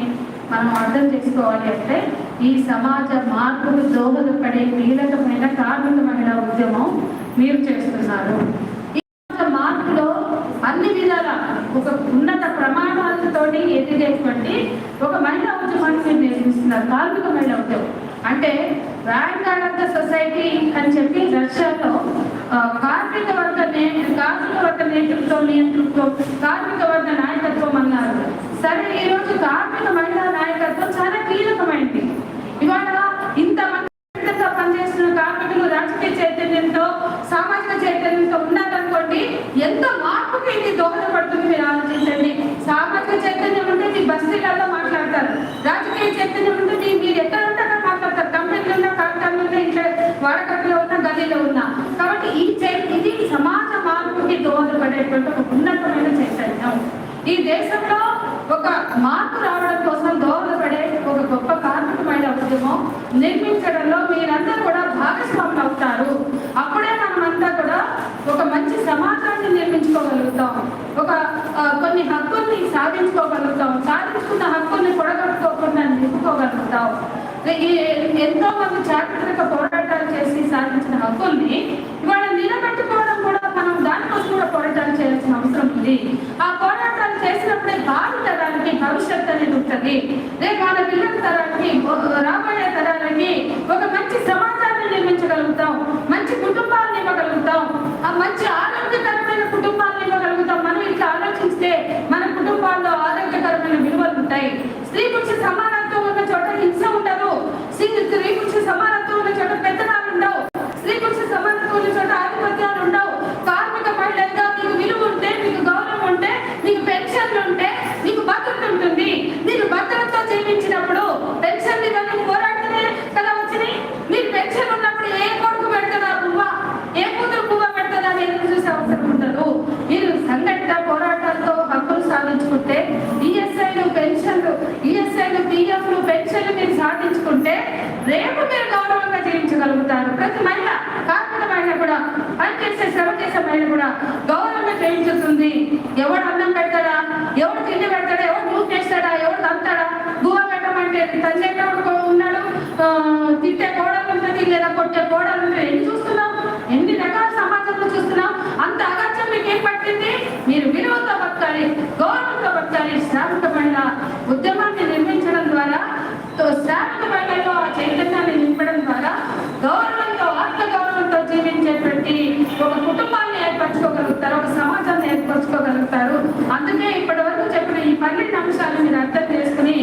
మనం అర్థం చేసుకోవాలి. అంటే ఈ సమాజ మార్పుకు దోహదపడే కీలకమైన కార్మిక మహిళా ఉద్యమం మీరు చేస్తున్నారు. మార్పులో అన్ని విధాల ఒక ఉన్నత ప్రమాణాలతోటి ఎదిగేటువంటి ఒక మహిళా ఉద్యమాన్ని మీరు నిర్మిస్తున్నారు. కార్మిక మహిళా ఉద్యమం అంటే వ్యాంగార్డ్ ఆఫ్ ద సొసైటీ అని చెప్పి రష్యాలో కార్మిక వర్గ నేతృత్వం, కార్మిక వర్గ నాయకత్వం అన్నారు. సరే, ఈరోజు కార్మిక మహిళా నాయకత్వం చాలా కీలకమైంది. ఇవాళ ఇంతమంది పనిచేస్తున్న కార్మికులు రాజకీయ చైతన్యంతో, సామాజిక చైతన్యంతో ఉన్నారనుకోండి, ఎంతో మార్పుకి ఇది దోహదపడుతుంది. మీరు ఆలోచించండి. సామాజిక చైతన్యం ఉంటే మీ బస్తీలలో మాట్లాడతారు, రాజకీయ చైతన్యం ఉంటే మీరు ఎక్కడ ఉంటే అక్కడ మాట్లాడతారు. కంపెనీలు ఉన్నా, కార్ఖానాలు ఉన్నా, ఇంట్లో వాడకట్లో ఉన్నా, గదిలో ఉన్నా. కాబట్టి ఇది సమాజ మార్పుకి దోహదపడేటువంటి ఒక ఉన్నతమైన చైతన్యం. ఈ దేశంలో ఒక మార్పు రావడం కోసం దోహదపడే ఒక గొప్ప కార్మిక మహిళా ఉద్యమం నిర్మించడంలో మీరందరూ కూడా భాగస్వాములు అవుతారు. అప్పుడే మనమంతా కూడా ఒక మంచి సమాజాన్ని నిర్మించుకోగలుగుతాం, ఒక కొన్ని హక్కుల్ని సాధించుకోగలుగుతాం, సాధించుకున్న హక్కుల్ని పొడగొట్టుకోకుండా నిలుపుకోగలుగుతాం. ఎంతో మంది చారిత్రక పోరాటాలు చేసి సాధించిన హక్కుల్ని ఇవాళ నిలబెట్టుకోవడం కూడా మనం దానికోసం కూడా పోరాటాలు చేయాల్సిన అవసరం ఉంది. ఆ పోరాటాలు చేసినప్పుడే భావి తరానికి భవిష్యత్తు అనేది ఉంటుంది. రేపు మన పిల్లల తరానికి, రాబోయే తరాలకి ఒక మంచి సమాజాన్ని నిర్మించగలుగుతాం, మంచి కుటుంబాలను ఇవ్వగలుగుతాం, ఆ మంచి ఆరోగ్యకరమైన కుటుంబాలను ఇవ్వగలుగుతాం. మనం ఇట్లా ఆలోచిస్తే మన కుటుంబాల్లో ఆరోగ్యకరమైన విలువలు ఉంటాయి. స్త్రీ పురుష సమానత్వం ఉన్న చోట హింస ఉండదు. స్త్రీ పురుష సమానత్వం ఉన్న చోట పిఎఫ్లు పెన్షన్లు మీరు సాధించుకుంటే రేపు మీరు గౌరవంగా జీవించగలుగుతారు. ప్రతి మహిళ, కార్మిక మహిళ కూడా, పనిచేసే శ్రమ చేసే మహిళ కూడా గౌరవంగా జీవించుతుంది. ఎవడు అన్నం పెడతాడా, ఎవడు తిండి పెడతాడా, ఎవడు మూవ్ చేస్తాడా, ఎవడు తంతాడా, గువ్వ పెట్టమంటే తండ్రి ఉన్నాడు, తిట్టే కోడలు ఉంటుంది లేదా కొట్టే కోడలు ఉంటుంది. ఎన్ని చూస్తున్నాం, ఎన్ని రకాల సమాజంలో చూస్తున్నాం. అంత అగత్యం మీకు ఏం పట్టింది? మీరు విలువతో బతకాలి, గౌరవంతో బతకాలి. శ్రామిక మహిళ ఉద్యమాన్ని నిర్మించడం ద్వారా, శ్రామిక మహిళలో ఆ చైతన్యాన్ని నింపడం ద్వారా గౌరవంతో, ఆత్మగౌరవంతో జీవించేటువంటి ఒక కుటుంబాన్ని ఏర్పరచుకోగలుగుతారు, ఒక సమాజాన్ని ఏర్పరచుకోగలుగుతారు. అందుకే ఇప్పటి వరకు చెప్పిన ఈ 12 అంశాలు మీరు అర్థం చేసుకుని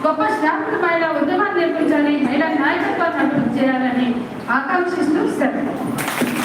గొప్ప శ్రామిక మహిళ ఉద్యమాన్ని నిర్మించాలి, మహిళా నాయకత్వాన్ని అభివృద్ధి చేయాలని ఆకాంక్షిస్తూ సెలవు.